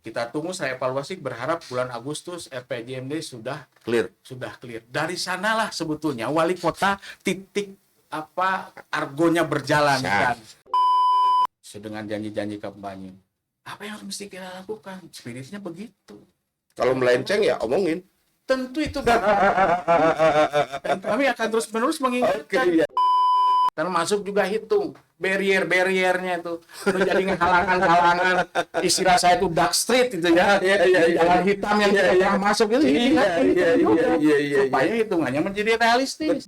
Kita tunggu, saya evaluasi, berharap bulan Agustus RPJMD sudah Clear. clear. Dari sanalah sebetulnya wali kota titik argonya berjalan kan. Dengan janji-janji kampanye. Apa yang harus mesti kita lakukan? Spiritnya begitu. Kalau melenceng ya omongin. Tentu itu dan kami akan terus-menerus mengingatkan. Oke, ya. Termasuk juga hitung barrier-barriernya itu menjadi halangan-halangan. Istilah saya itu dark street itu ya, jalan hitam yang tidak pernah masuk itu, supaya hitungannya menjadi realistis.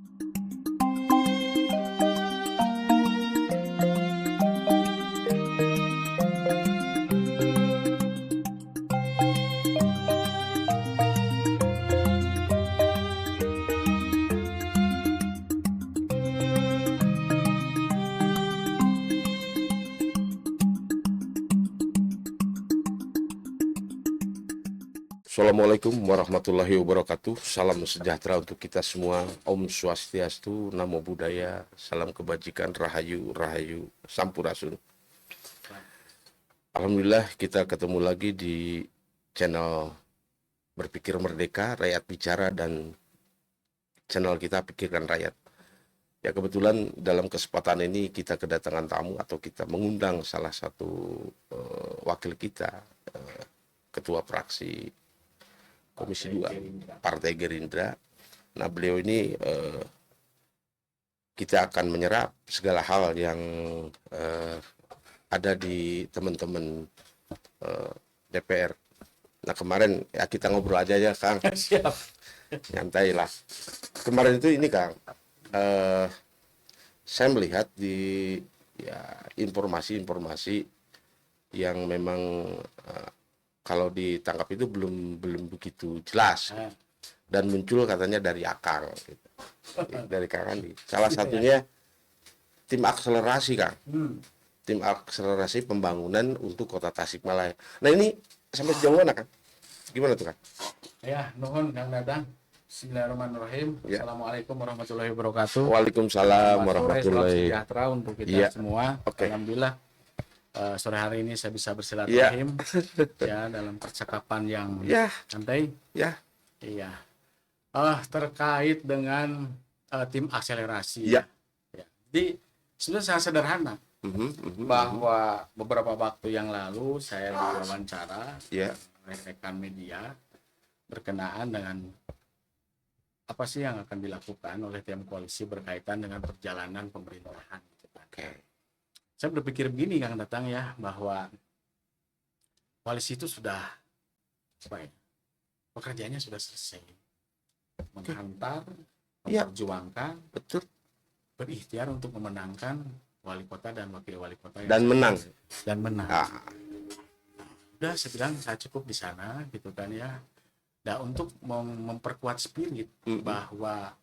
Assalamualaikum warahmatullahi wabarakatuh. Salam sejahtera untuk kita semua. Om Swastiastu, Namo Buddhaya, salam kebajikan, rahayu, rahayu, sampurasun. Alhamdulillah kita ketemu lagi di channel Berpikir Merdeka, Rakyat Bicara, dan channel kita Pikirkan Rakyat. Ya, kebetulan dalam kesempatan ini kita kedatangan tamu atau kita mengundang salah satu wakil kita, Ketua Fraksi Komisi 2 Partai Gerindra. Nah, beliau ini kita akan menyerap segala hal yang ada di teman-teman DPR. Nah, kemarin ya kita ngobrol aja ya, Kang. Siap. Nyantai lah. Kemarin itu ini, Kang, saya melihat di informasi-informasi yang memang kalau ditangkap itu belum begitu jelas, dan muncul katanya dari Akang, gitu. Dari Kang Andi. Salah satunya tim akselerasi, Kang. Tim akselerasi pembangunan untuk Kota Tasikmalaya. Nah, ini sampai sejauh mana, Kang? Gimana tuh, Kang? Ya, nuhun Kang Dadang. Bismillahirrahmanirrahim. Ya. Assalamualaikum warahmatullahi wabarakatuh. Waalaikumsalam Selamat warahmatullahi. sejahtera untuk kita Ya. semua. Oke. Alhamdulillah. Sore hari ini saya bisa bersilaturahim ya dalam percakapan yang santai. Ya. Iya. Terkait dengan tim akselerasi. Ya. Jadi sebenarnya sangat sederhana bahwa beberapa waktu yang lalu saya diwawancara oleh rekan media berkenaan dengan apa sih yang akan dilakukan oleh tim koalisi berkaitan dengan perjalanan pemerintahan. Saya berpikir begini, Kang Datang, ya, bahwa koalisi itu sudah pekerjaannya sudah selesai, menghantar, memperjuangkan, berikhtiar untuk memenangkan wali kota dan wakil wali kota Dan menang. Udah, saya bilang saya cukup di sana, gitu kan ya. Dan untuk memperkuat spirit bahwa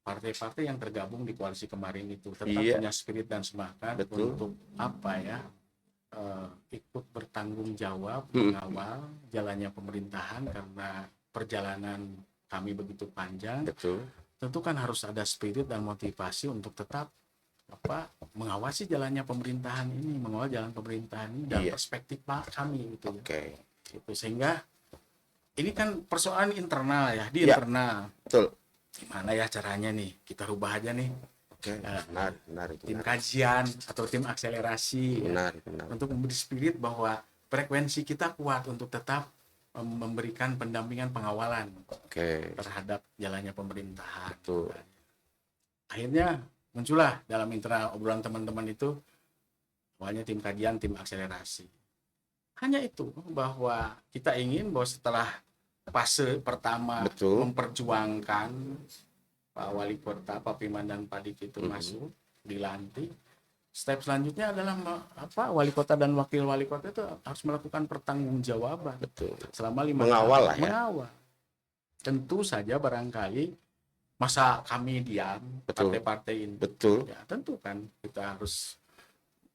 partai-partai yang tergabung di koalisi kemarin itu tetap punya spirit dan semangat untuk ikut bertanggung jawab mengawal jalannya pemerintahan, karena perjalanan kami begitu panjang. Tentu kan harus ada spirit dan motivasi untuk tetap mengawasi jalannya pemerintahan ini, mengawal jalan pemerintahan ini dan perspektif kami gitu. Gitu. Sehingga ini kan persoalan internal ya, di internal. Betul. Gimana ya caranya nih, kita rubah aja nih. Menarik. Tim kajian atau tim akselerasi untuk memberi spirit bahwa frekuensi kita kuat untuk tetap memberikan pendampingan pengawalan terhadap jalannya pemerintahan. Akhirnya muncullah dalam internal obrolan teman-teman itu awalnya tim kajian, tim akselerasi. Hanya itu, bahwa kita ingin bahwa setelah fase pertama memperjuangkan Pak Wali Kota, Pak Piman dan Pak Dik itu masuk, dilantik. Step selanjutnya adalah Wali Kota dan Wakil Wali Kota itu harus melakukan pertanggungjawaban selama 5 tahun. Mengawal. Tentu saja barangkali masa kami diam, partai-partai ini. Ya, tentu kan kita harus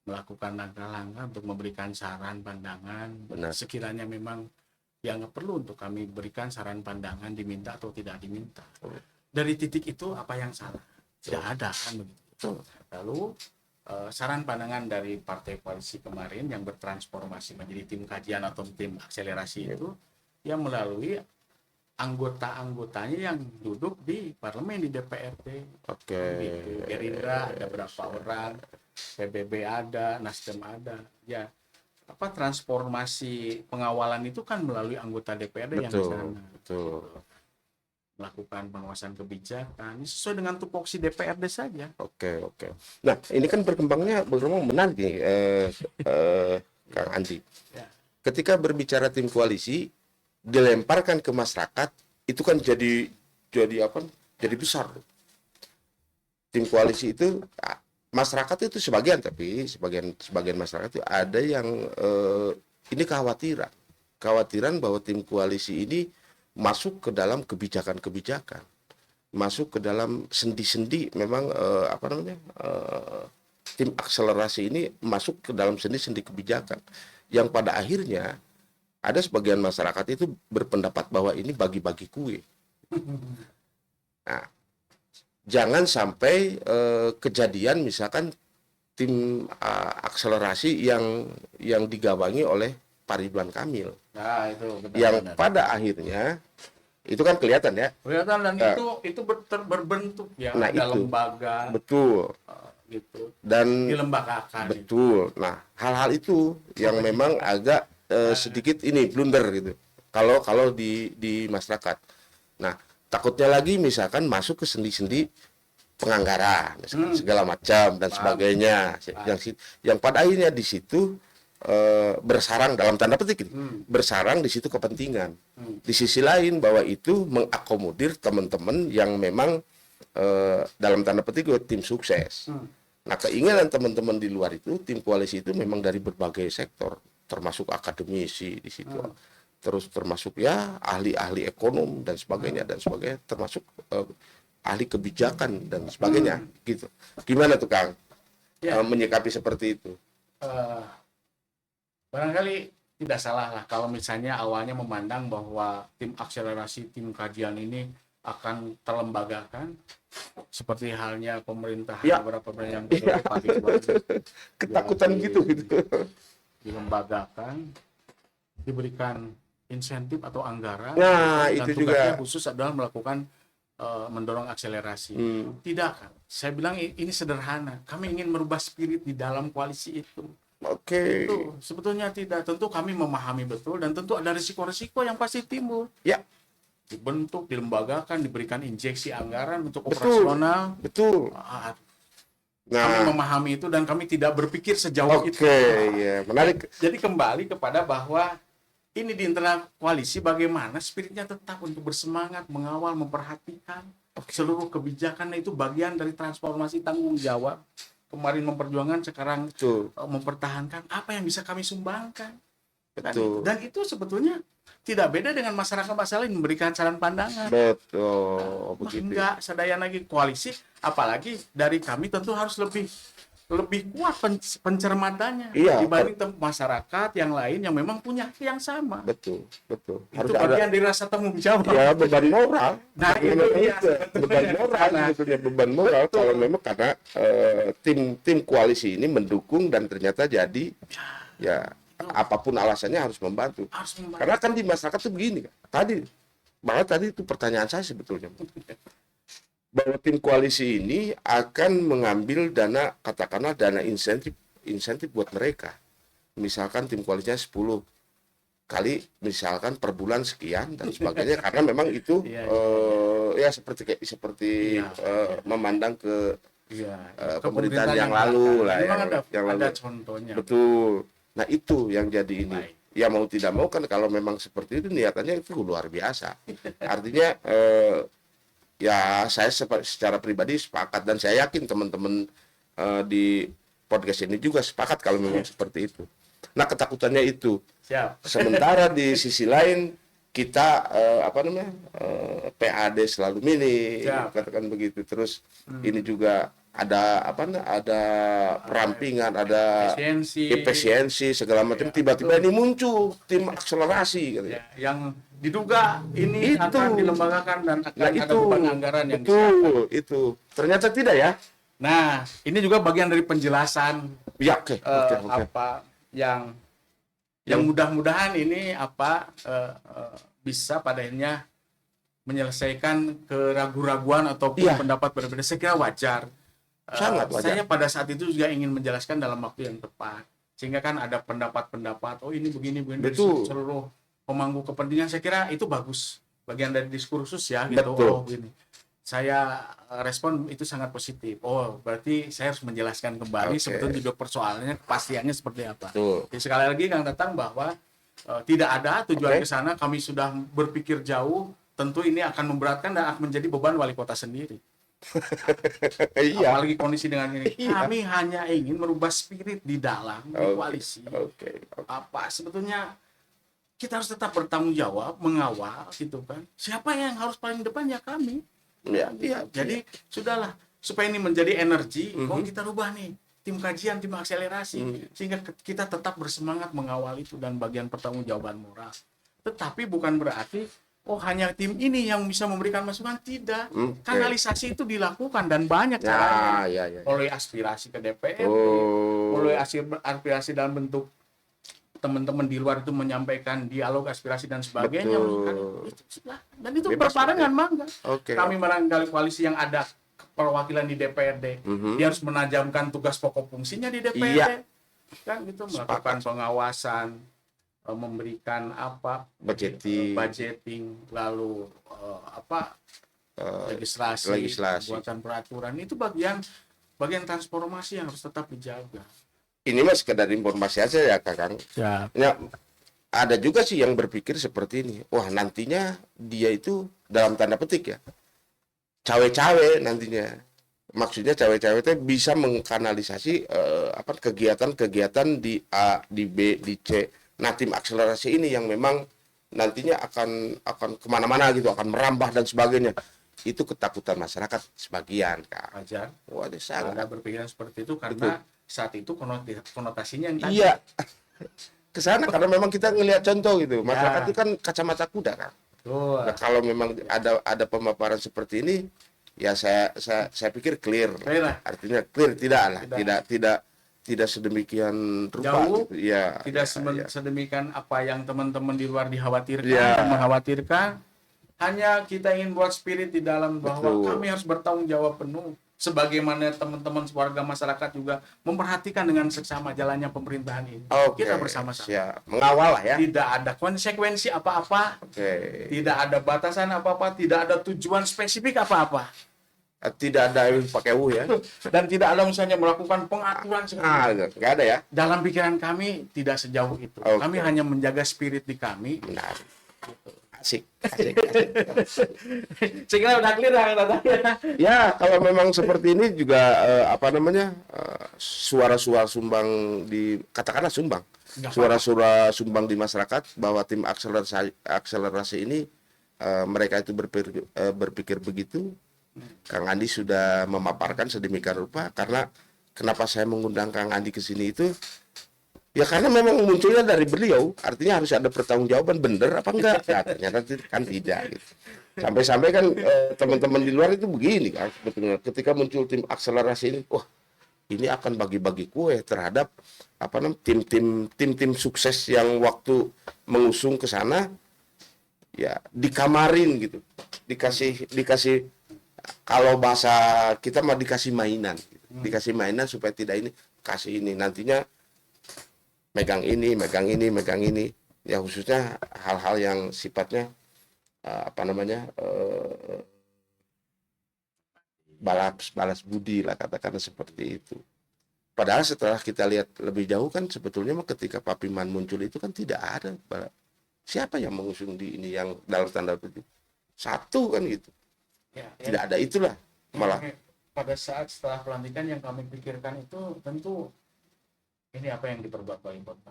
melakukan langkah-langkah untuk memberikan saran, pandangan. Sekiranya memang dianggap perlu untuk kami berikan saran, pandangan, diminta atau tidak diminta. Dari titik itu apa yang salah? Tidak ada kan begitu. Lalu saran pandangan dari partai koalisi kemarin yang bertransformasi menjadi tim kajian atau tim akselerasi itu yang melalui anggota-anggotanya yang duduk di parlemen, di DPRD. Oke. Gitu. Gerindra ada berapa orang, PBB ada, Nasdem ada. Ya, transformasi pengawalan itu kan melalui anggota DPRD yang di sana. Betul. Melakukan pengawasan kebijakan sesuai dengan tupoksi DPRD saja. Oke. Nah, ini kan berkembang menarik nih, Kang Andi. Ya. Ketika berbicara tim koalisi dilemparkan ke masyarakat, itu kan jadi apa? Jadi besar. Tim koalisi itu masyarakat itu sebagian, tapi sebagian masyarakat itu ada yang ini kekhawatiran bahwa tim koalisi ini masuk ke dalam kebijakan-kebijakan, masuk ke dalam sendi-sendi, memang tim akselerasi ini masuk ke dalam sendi-sendi kebijakan, yang pada akhirnya ada sebagian masyarakat itu berpendapat bahwa ini bagi-bagi kue. Nah, jangan sampai kejadian misalkan tim akselerasi yang digawangi oleh Pak Ridwan Kamil. Nah, itu Yang pada akhirnya itu kan kelihatan ya. Kelihatan, dan itu berbentuk ya, nah, ada itu lembaga. Betul. Gitu. Dan dilembagakan. Betul. Nah, hal-hal itu yang memang agak sedikit ini blunder gitu. Kalau di masyarakat. Nah, takutnya lagi misalkan masuk ke sendi-sendi penganggaran, segala macam dan sebagainya. Yang pada akhirnya di situ bersarang dalam tanda petik ini, bersarang di situ kepentingan. Di sisi lain bahwa itu mengakomodir teman-teman yang memang dalam tanda petik tim sukses. Nah, keinginan teman-teman di luar itu, tim koalisi itu memang dari berbagai sektor, termasuk akademisi di situ, terus termasuk ya ahli-ahli ekonom dan sebagainya, termasuk ahli kebijakan dan sebagainya, gitu. Gimana tuh Kang menyikapi seperti itu? Barangkali tidak salah lah kalau misalnya awalnya memandang bahwa tim akselerasi, tim kajian ini akan terlembagakan, seperti halnya pemerintah beberapa yang ketakutan gitu. Dilembagakan, diberikan insentif atau anggaran, nah, dan itu tugasnya juga khusus adalah melakukan mendorong akselerasi. Tidak kan? Saya bilang ini sederhana. Kami ingin merubah spirit di dalam koalisi itu. Oke. Itu sebetulnya tidak. Tentu kami memahami betul dan tentu ada risiko-risiko yang pasti timbul. Ya. Dibentuk, dilembagakan, diberikan injeksi anggaran untuk operasional. Betul. Kami memahami itu dan kami tidak berpikir sejauh itu. Oke, ya, menarik. Jadi kembali kepada bahwa ini di internal koalisi bagaimana spiritnya tetap untuk bersemangat, mengawal, memperhatikan seluruh kebijakan. Itu bagian dari transformasi tanggung jawab. Kemarin memperjuangkan, sekarang mempertahankan apa yang bisa kami sumbangkan. Dan itu sebetulnya tidak beda dengan masyarakat lain memberikan saran pandangan. Betul. Enggak sedaya lagi koalisi, apalagi dari kami tentu harus lebih kuat pencermatannya dibanding masyarakat yang lain yang memang punya yang sama. Betul. Harus itu bagian dari rasa tanggung jawab. Ya, beban moral. Nah, itu dia. Beban moral kalau memang karena tim koalisi ini mendukung dan ternyata jadi ya apapun alasannya harus membantu. Karena kan di masyarakat tuh begini kan. Tadi itu pertanyaan saya sebetulnya. Bahwa tim koalisi ini akan mengambil dana, katakanlah dana insentif buat mereka. Misalkan tim koalisinya 10 kali, misalkan per bulan sekian dan sebagainya, karena memang itu seperti memandang ke pemerintahan yang lalu lah. Yang lalu. Ada contohnya. Betul. Nah, itu yang jadi ini. Ya mau tidak mau kan kalau memang seperti itu niatannya itu luar biasa. Artinya ya saya secara pribadi sepakat dan saya yakin teman-teman di podcast ini juga sepakat kalau memang seperti itu. Nah, ketakutannya itu. Sementara di sisi lain kita PAD selalu minim, katakan begitu. Terus ini juga ada perampingan, ada efisiensi segala macam. Tiba-tiba ini muncul tim akselerasi gitu. Yang diduga ini akan dilembagakan dan akan ada beban anggaran yang itu ternyata tidak ya. Nah, ini juga bagian dari penjelasan Ya, oke. apa yang mudah-mudahan ini bisa pada akhirnya menyelesaikan keraguan-raguan ataupun pendapat berbeda. Saya kira wajar. Sangat wajar. Saya pada saat itu juga ingin menjelaskan dalam waktu yang tepat, sehingga kan ada pendapat-pendapat, oh ini begini dari seluruh pemangku kepentingan. Saya kira itu bagus, bagian dari diskursus ya gitu. Betul. Oh gini, saya respon itu sangat positif. Oh berarti saya harus menjelaskan kembali sebetulnya juga persoalannya, kepastiannya seperti apa. Jadi sekali lagi Kang Tatang bahwa tidak ada tujuan ke sana. Kami sudah berpikir jauh. Tentu ini akan memberatkan dan akan menjadi beban wali kota sendiri. Apalagi kondisi dengan ini. Kami hanya ingin merubah spirit di dalam koalisi. Apa sebetulnya kita harus tetap bertanggung jawab, mengawal gitu kan. Siapa yang harus paling depan ya kami. Jadi sudahlah, supaya ini menjadi energi, kita rubah nih tim kajian, tim akselerasi, sehingga kita tetap bersemangat mengawal itu dan bagian pertanggungjawaban moral. Tetapi bukan berarti hanya tim ini yang bisa memberikan masukan, tidak. Kanalisasi itu dilakukan dan banyak caranya. Oleh aspirasi ke DPR, oleh aspirasi dalam bentuk teman-teman di luar itu menyampaikan dialog, aspirasi dan sebagainya. Dan itu berbarengan, mangga. Kami barangkali koalisi yang ada perwakilan di DPRD, dia harus menajamkan tugas pokok fungsinya di DPRD. Kan gitu, melakukan pengawasan, memberikan budgeting, lalu legislasi, buatan peraturan, itu bagian transformasi yang harus tetap dijaga. Ini mas sekedar informasi aja ya Kakang. Ya, ada juga sih yang berpikir seperti ini. Wah, nantinya dia itu dalam tanda petik ya, cawe-cawe nantinya. Maksudnya cawe-cawe itu bisa mengkanalisasi kegiatan-kegiatan di A, di B, di C. Nah, tim akselerasi ini yang memang nantinya akan kemana-mana gitu, akan merambah dan sebagainya. Itu ketakutan masyarakat sebagian, Kak. Wajar. Waduh, sangat. Ada berpikiran seperti itu karena saat itu konotasinya yang tadi. Iya. Kesana karena memang kita ngelihat contoh gitu. Masyarakat itu kan kacamata kuda, Kak. Nah, kalau memang ada pemaparan seperti ini, ya saya pikir clear. Artinya clear, tidak sedemikian rupa jauh, gitu. Ya, tidak sedemikian apa yang teman-teman di luar dikhawatirkan, mengkhawatirkan. Hanya kita ingin buat spirit di dalam bahwa kami harus bertanggung jawab penuh, sebagaimana teman-teman warga masyarakat juga memperhatikan dengan seksama jalannya pemerintahan ini. Kita bersama-sama mengawal lah ya. Tidak ada konsekuensi apa-apa, tidak ada batasan apa-apa, tidak ada tujuan spesifik apa-apa. Tidak ada yang pakai ya. Dan tidak ada misalnya melakukan pengaturan nggak ada ya. Dalam pikiran kami tidak sejauh itu. Kami hanya menjaga spirit di kami. Benar. Asik. Saya kira udah clear ya. Kalau memang seperti ini juga suara-suara sumbang katakanlah sumbang. Suara-suara sumbang di masyarakat bahwa tim akselerasi ini mereka itu berpikir begitu. Kang Andi sudah memaparkan sedemikian rupa. Karena kenapa saya mengundang Kang Andi ke sini itu ya karena memang munculnya dari beliau, artinya harus ada pertanggungjawaban bener apa enggak. Nah, ternyata kan tidak gitu. Sampai-sampai kan teman-teman di luar itu begini kan sebetulnya ketika muncul tim akselerasi ini, wah ini akan bagi-bagi kue terhadap tim sukses yang waktu mengusung ke sana ya dikamarin gitu, dikasih kalau bahasa kita mah dikasih mainan gitu. Dikasih mainan supaya tidak ini, kasih ini nantinya megang ini ya, khususnya hal-hal yang sifatnya balas budi lah, katakan seperti itu. Padahal setelah kita lihat lebih jauh kan sebetulnya ketika Papiman muncul itu kan tidak ada siapa yang mengusung di ini yang dalam tanda petik satu kan gitu. Tidak ada itulah malah. Pada saat setelah pelantikan yang kami pikirkan itu tentu ini apa yang diperbuat wali kota.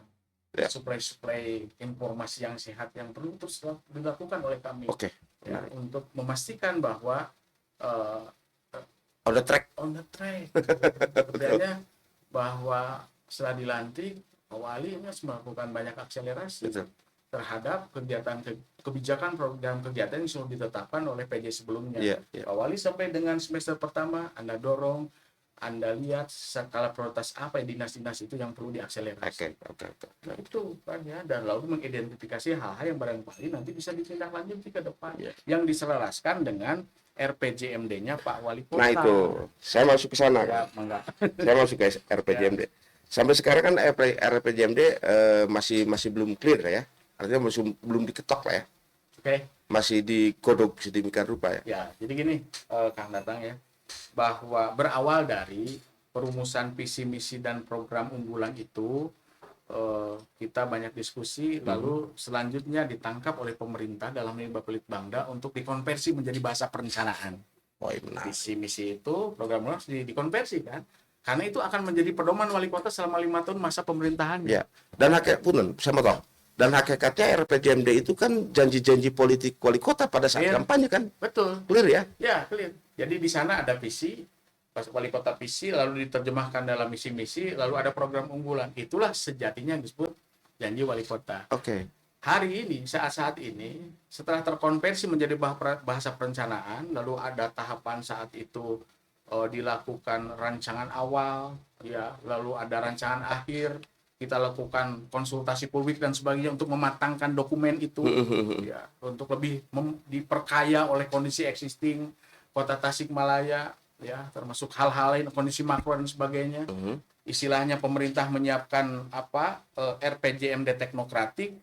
Suplai informasi yang sehat yang perlu terus dilakukan oleh kami. Untuk memastikan bahwa on the track. Sebenarnya bahwa setelah dilantik wali ini harus melakukan banyak akselerasi terhadap kebijakan program kegiatan yang sudah ditetapkan oleh PJ sebelumnya. Pak Wali sampai dengan semester pertama Anda dorong Anda lihat skala prioritas apa yang dinas-dinas itu yang perlu diakselerasi. Oke. Nah, itu kan ya, dan lalu mengidentifikasi hal-hal yang barangkali nanti bisa ditindaklanjuti ke depan, yang diselaraskan dengan RPJMD-nya Pak Wali Kota. Nah itu, saya masuk ke sana. Ya, Saya masuk ke RPJMD. Sampai sekarang kan RPJMD masih belum clear ya. Artinya masih belum diketok lah ya. Oke. Masih digodok sedemikian rupa ya. Ya, jadi gini, Kang Datang ya, bahwa berawal dari perumusan visi misi dan program unggulan itu, kita banyak diskusi, lalu selanjutnya ditangkap oleh pemerintah dalam ini Bapelitbangda untuk dikonversi menjadi bahasa perencanaan. Visi misi itu program harus dikonversi kan, karena itu akan menjadi pedoman wali kota selama 5 tahun masa pemerintahannya. Ya. Dan saya mau tahu. Dan hakikatnya RPJMD itu kan janji-janji politik wali kota pada saat kampanye kan? Betul. Clear ya? Ya, clear. Jadi di sana ada visi, wali kota visi, lalu diterjemahkan dalam misi-misi, lalu ada program unggulan. Itulah sejatinya yang disebut janji wali kota. Oke. Hari ini, saat ini, setelah terkonversi menjadi bahasa perencanaan, lalu ada tahapan saat itu dilakukan rancangan awal, ya, lalu ada rancangan akhir, kita lakukan konsultasi publik dan sebagainya untuk mematangkan dokumen itu, ya, untuk lebih diperkaya oleh kondisi existing Kota Tasikmalaya, ya, termasuk hal-hal lain, kondisi makro dan sebagainya. Istilahnya pemerintah menyiapkan RPJMD teknokratik,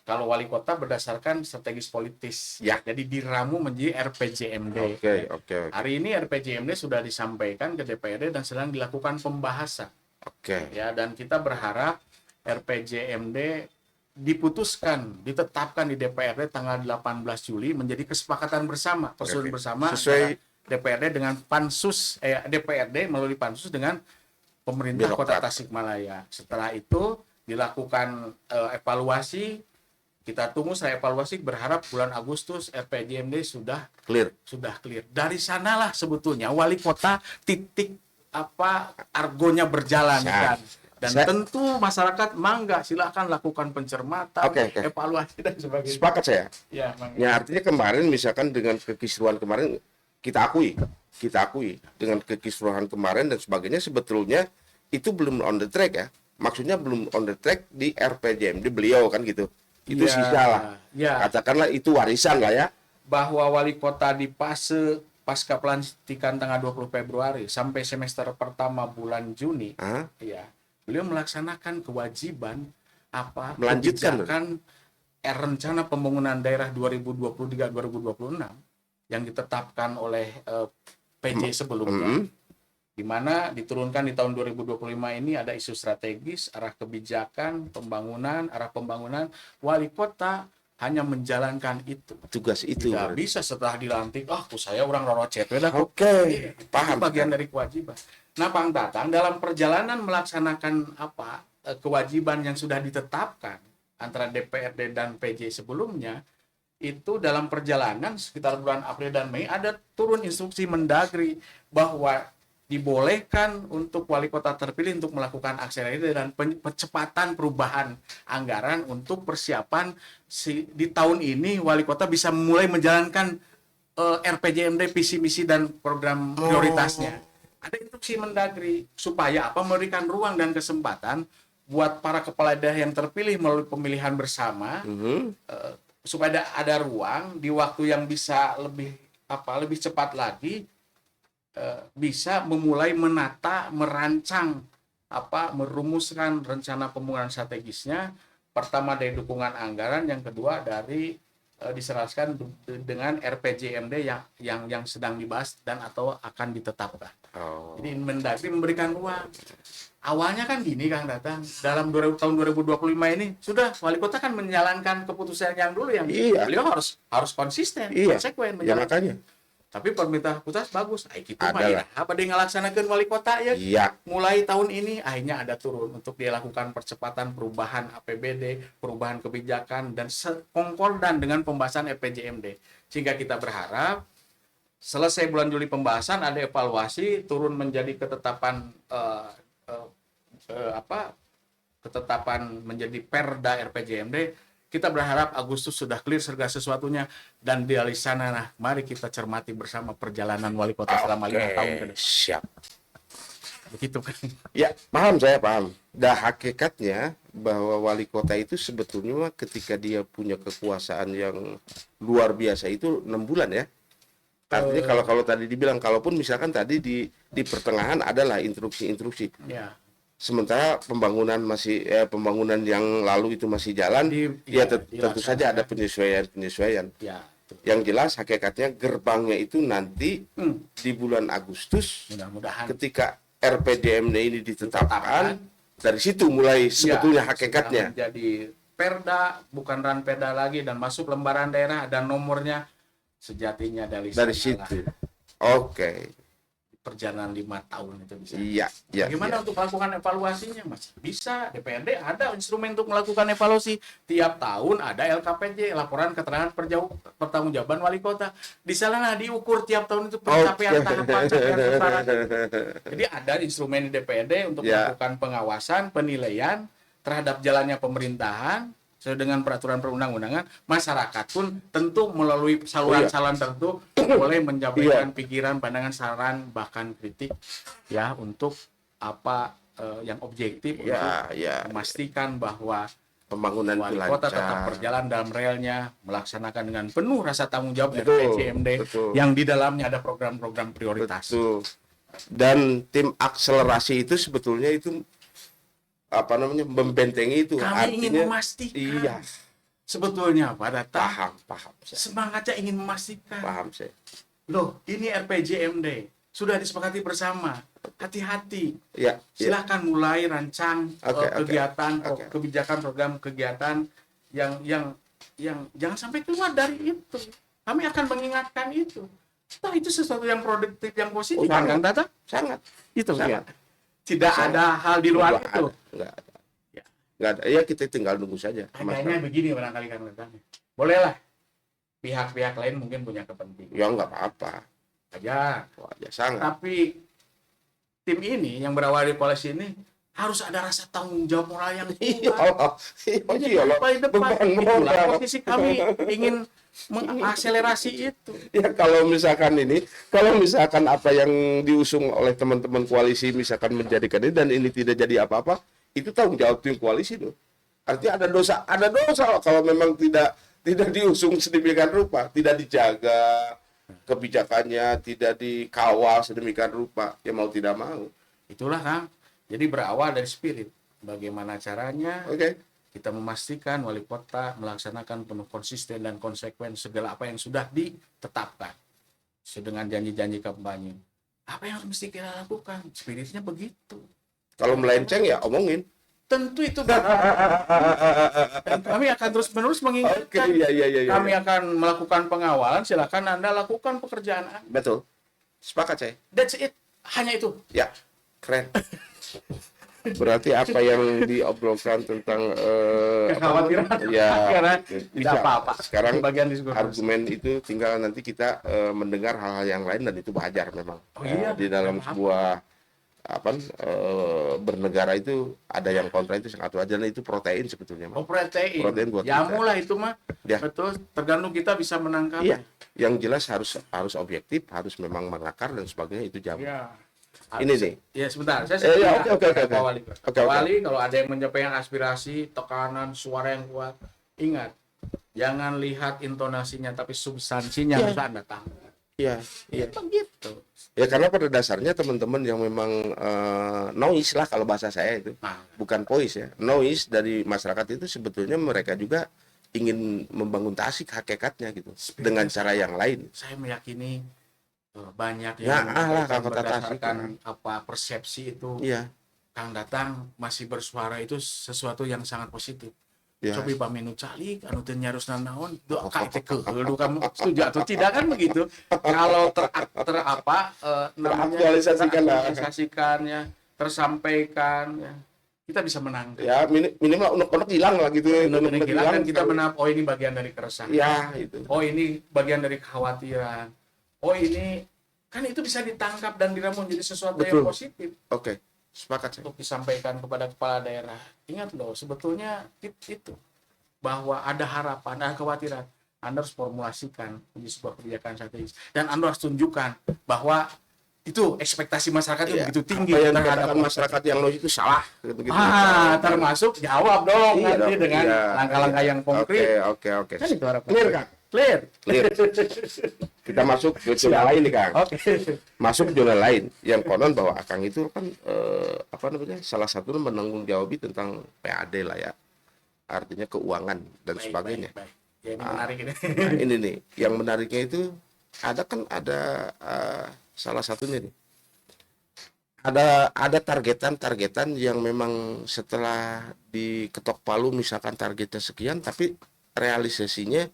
kalau wali kota berdasarkan strategis politis. Ya. Jadi diramu menjadi RPJMD. Oke. Hari ini RPJMD sudah disampaikan ke DPRD dan sedang dilakukan pembahasan. Oke. Ya, dan kita berharap RPJMD diputuskan, ditetapkan di DPRD tanggal 18 Juli menjadi kesepakatan bersama, persetujuan bersama sesuai DPRD dengan pansus DPRD melalui pansus dengan pemerintah Kota Tasikmalaya. Setelah itu dilakukan evaluasi, kita tunggu setelah evaluasi, berharap bulan Agustus RPJMD sudah clear. Dari sanalah sebetulnya wali kota titik argonya berjalan kan. Dan tentu masyarakat mangga, silakan lakukan pencermatan, evaluasi dan sebagainya. Sepakat saya. Ya, artinya kemarin misalkan dengan kekisruhan kemarin kita akui dengan kekisruhan kemarin dan sebagainya, sebetulnya itu belum on the track ya. Maksudnya belum on the track di RPJMD beliau kan gitu. Itu sisa lah. Ya. Katakanlah itu warisan lah ya. Bahwa wali kota di fase pasca pelantikan tanggal 20 Februari sampai semester pertama bulan Juni, ya, beliau melaksanakan kewajiban melanjutkan rencana pembangunan daerah 2023-2026 yang ditetapkan oleh PJ sebelumnya, di mana diturunkan di tahun 2025 ini ada isu strategis, arah kebijakan, arah pembangunan. Wali kota hanya menjalankan itu. Tugas itu. Tidak bisa setelah dilantik, saya orang rorocet. Paham. Bagian dari kewajiban. Nah, Bang Tatang, dalam perjalanan melaksanakan kewajiban yang sudah ditetapkan antara DPRD dan PJ sebelumnya, itu dalam perjalanan sekitar bulan April dan Mei ada turun instruksi Mendagri bahwa dibolehkan untuk wali kota terpilih untuk melakukan akselerasi dan percepatan perubahan anggaran untuk persiapan di tahun ini wali kota bisa mulai menjalankan RPJMD visi misi dan program prioritasnya. Ada instruksi Mendagri supaya memberikan ruang dan kesempatan buat para kepala daerah yang terpilih melalui pemilihan bersama, supaya ada ruang di waktu yang bisa lebih cepat lagi, bisa memulai menata, merancang, merumuskan rencana pembangunan strategisnya. Pertama dari dukungan anggaran, yang kedua dari diserahkan dengan RPJMD yang sedang dibahas dan atau akan ditetapkan. Jadi Mendagri memberikan ruang. Awalnya kan gini Kang Datang, dalam tahun 2025 ini sudah wali kota kan menjalankan keputusan yang dulu yang beliau harus konsisten, konsekuen menjalankan. Tapi pemerintah pusat bagus, itu apa dia ngelaksanakan wali kota ya? Mulai tahun ini akhirnya ada turun untuk dilakukan percepatan perubahan APBD, perubahan kebijakan dan konkordan dengan pembahasan RPJMD. Sehingga kita berharap selesai bulan Juli pembahasan ada evaluasi turun menjadi ketetapan ketetapan menjadi Perda RPJMD. Kita berharap Agustus sudah clear segala sesuatunya, dan dari sana mari kita cermati bersama perjalanan wali kota selama 5 tahun ke depan. Siap. begitu kan. Ya, paham, saya paham. Dah hakikatnya bahwa wali kota itu sebetulnya ketika dia punya kekuasaan yang luar biasa itu 6 bulan ya. Artinya kalau tadi dibilang, kalaupun misalkan tadi di pertengahan adalah instruksi-instruksi. Ya. Sementara pembangunan yang lalu itu masih jalan, tentu saja ada penyesuaian. Ya. Yang jelas hakikatnya gerbangnya itu nanti di bulan Agustus, mudah-mudahan ketika RPJMD ini ditetapkan, dari situ mulai sebetulnya hakikatnya. Jadi perda, bukan ranperda lagi, dan masuk lembaran daerah dan nomornya sejatinya dari situ. Oke. Perjalanan 5 tahun itu bisa. Iya. Bagaimana untuk melakukan evaluasinya, Mas? Bisa, DPRD ada instrumen untuk melakukan evaluasi. Tiap tahun ada LKPJ, laporan keterangan pertanggungjawaban wali kota. Di sana diukur tiap tahun itu pencapaian tahapan, capaian sasaran. Jadi ada instrumen di DPRD untuk melakukan pengawasan, penilaian terhadap jalannya pemerintahan sesuai dengan peraturan perundang-undangan. Masyarakat pun tentu melalui saluran-saluran tertentu boleh menyampaikan pikiran, pandangan, saran, bahkan kritik ya untuk apa yang objektif untuk memastikan bahwa pembangunan wali kota tetap berjalan dalam relnya, melaksanakan dengan penuh rasa tanggung jawab RPJMD yang di dalamnya ada program-program prioritas. Betul. Dan tim akselerasi itu sebetulnya itu membentengi itu. Kami ingin memastikan. Iya. Sebetulnya Pak Data paham. Semangatnya ingin memastikan. Paham saya. Loh, ini RPJMD sudah disepakati bersama. Hati-hati. Ya. Silahkan mulai rancang kegiatan, kebijakan, program kegiatan yang jangan sampai keluar dari itu. Kami akan mengingatkan itu. Itu sesuatu yang produktif, yang positif, kan, Kang Tata? Sangat. Itu sangat. Ya. Tidak ada hal di luar itu. Enggak ada. Ya kita tinggal nunggu saja. Kayaknya begini barangkali kan. Bolehlah. Pihak-pihak lain mungkin punya kepentingan. Ya enggak apa-apa. Aja. Sangat. Tapi tim ini yang berawal dari koalisi ini harus ada rasa tanggung jawab moral yang kuat. Paling depan. Itulah posisi kami ingin mengakselerasi itu. Ya kalau misalkan apa yang diusung oleh teman-teman koalisi misalkan menjadikan ini dan ini tidak jadi apa-apa, itu tanggung jawab tim koalisi loh. Artinya ada dosa kalau memang tidak diusung sedemikian rupa, tidak dijaga kebijakannya, tidak dikawal sedemikian rupa, ya mau tidak mau. Itulah Kang. Jadi berawal dari spirit. Bagaimana caranya? Kita memastikan wali kota melaksanakan penuh konsisten dan konsekuen segala apa yang sudah ditetapkan. Dengan janji-janji kampanye. Apa yang mesti kita lakukan? Spiritnya begitu. Kalau melenceng ya omongin. Tentu itu. Dan kami akan terus-menerus mengingatkan. Kami akan melakukan pengawalan. Silakan Anda lakukan pekerjaan Anda. Betul. Sepakat saya. That's it. Hanya itu. Ya, keren. Berarti apa yang diobrolkan tentang kekhawatiran bisa apa-apa. Sekarang bagian argumen itu tinggal nanti kita mendengar hal-hal yang lain dan itu wajar memang. Di dalam sebuah bernegara itu ada yang kontra itu sangat wajar, itu protein sebetulnya. Protein buat jamu lah itu mah. Ya. Betul, tergantung kita bisa menangkap. Iya. Yang jelas harus objektif, harus memang mengakar dan sebagainya, itu jamu. Ya. Ini nih. Ya sebentar, saya Wali, kalau ada yang menyampaikan aspirasi, tekanan, suara yang kuat, ingat, jangan lihat intonasinya tapi substansinya harus Anda tahu. Iya. Begitu. Ya karena pada dasarnya teman-teman yang memang noise lah kalau bahasa saya itu, bukan voice ya, noise dari masyarakat itu sebetulnya mereka juga ingin membangun tasik hakikatnya gitu dengan cara yang lain. Saya meyakini banyak yang berdasarkan persepsi itu. Iya. Kang Datang masih bersuara itu sesuatu yang sangat positif. Ya. Cobi paminu calik anu teu nyarosna naon doa teh keulu kamu setuju atau tidak kan begitu. Kalau teraktualisasikannya tersampaikan ya, kita bisa menang. Ya minimal unek-unek hilang lah gitu. Unek-unek hilang dan kita menang, oh ini bagian dari keresahan. Ya, itu. Oh ini bagian dari kekhawatiran. Oh ini kan itu bisa ditangkap dan diramu menjadi sesuatu yang positif. Oke. Sepakat untuk disampaikan kepada kepala daerah. Ingat loh, sebetulnya itu bahwa ada harapan, ada kekhawatiran. Anda harus formulasikan menjadi sebuah kebijakan strategis dan Anda harus tunjukkan bahwa Itu ekspektasi masyarakat itu Iya, begitu tinggi apa yang terhadap dikatakan masyarakat yang noise itu salah gitu-gitu. termasuk jawab dong Iya nanti dong, dengan iya, langkah-langah iya. yang konkret. Oke. Kan itu harapan. Clear, Kang? Clear. Clear. Kita masuk ke zona lain nih, Kang. Oke. Masuk zona lain yang konon bahwa Akang itu kan apa namanya? Salah satu menanggung jawabi tentang PAD lah ya. Artinya keuangan dan sebagainya. Baik. Ya, ini menarik ini. Nah, ini nih, yang menariknya itu ada salah satunya nih. Ada targetan yang memang setelah diketok palu misalkan targetnya sekian tapi realisasinya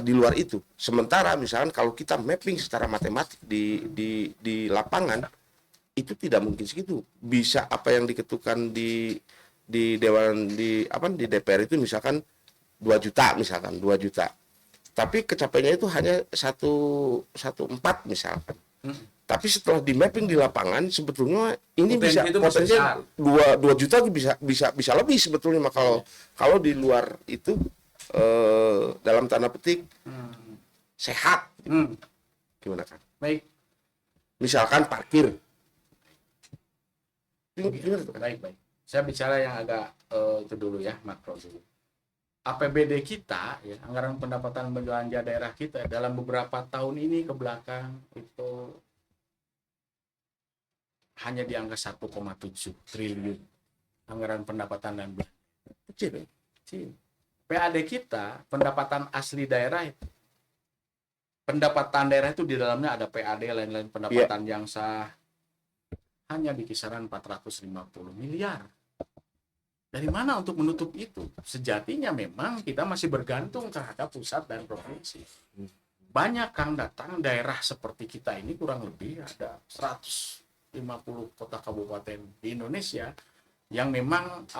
di luar itu. Sementara misalkan kalau kita mapping secara matematik di lapangan itu tidak mungkin segitu. Bisa apa yang diketukan di dewan di DPR itu misalkan 2 juta misalkan 2 juta. Tapi kecapaiannya itu hanya 1,4 misalkan. Tapi setelah di mapping di lapangan sebetulnya ini potensinya 2 juta bisa lebih sebetulnya kalau di luar itu dalam tanda petik sehat. Gimana kan? Baik. Misalkan parkir. Baik. Saya bicara yang agak itu dulu ya, makro dulu. APBD kita, ya, anggaran pendapatan belanja daerah kita dalam beberapa tahun ini ke belakang itu hanya di angka 1,7 triliun anggaran pendapatan dan belanja. Kecil. PAD kita, pendapatan asli daerah itu. Pendapatan daerah itu di dalamnya ada PAD, lain-lain pendapatan yang sah. Hanya di kisaran 450 miliar. Dari mana untuk menutup itu? Sejatinya memang kita masih bergantung terhadap pusat dan provinsi. Banyak Kang datang daerah seperti kita ini kurang lebih ada 150 kota kabupaten di Indonesia yang memang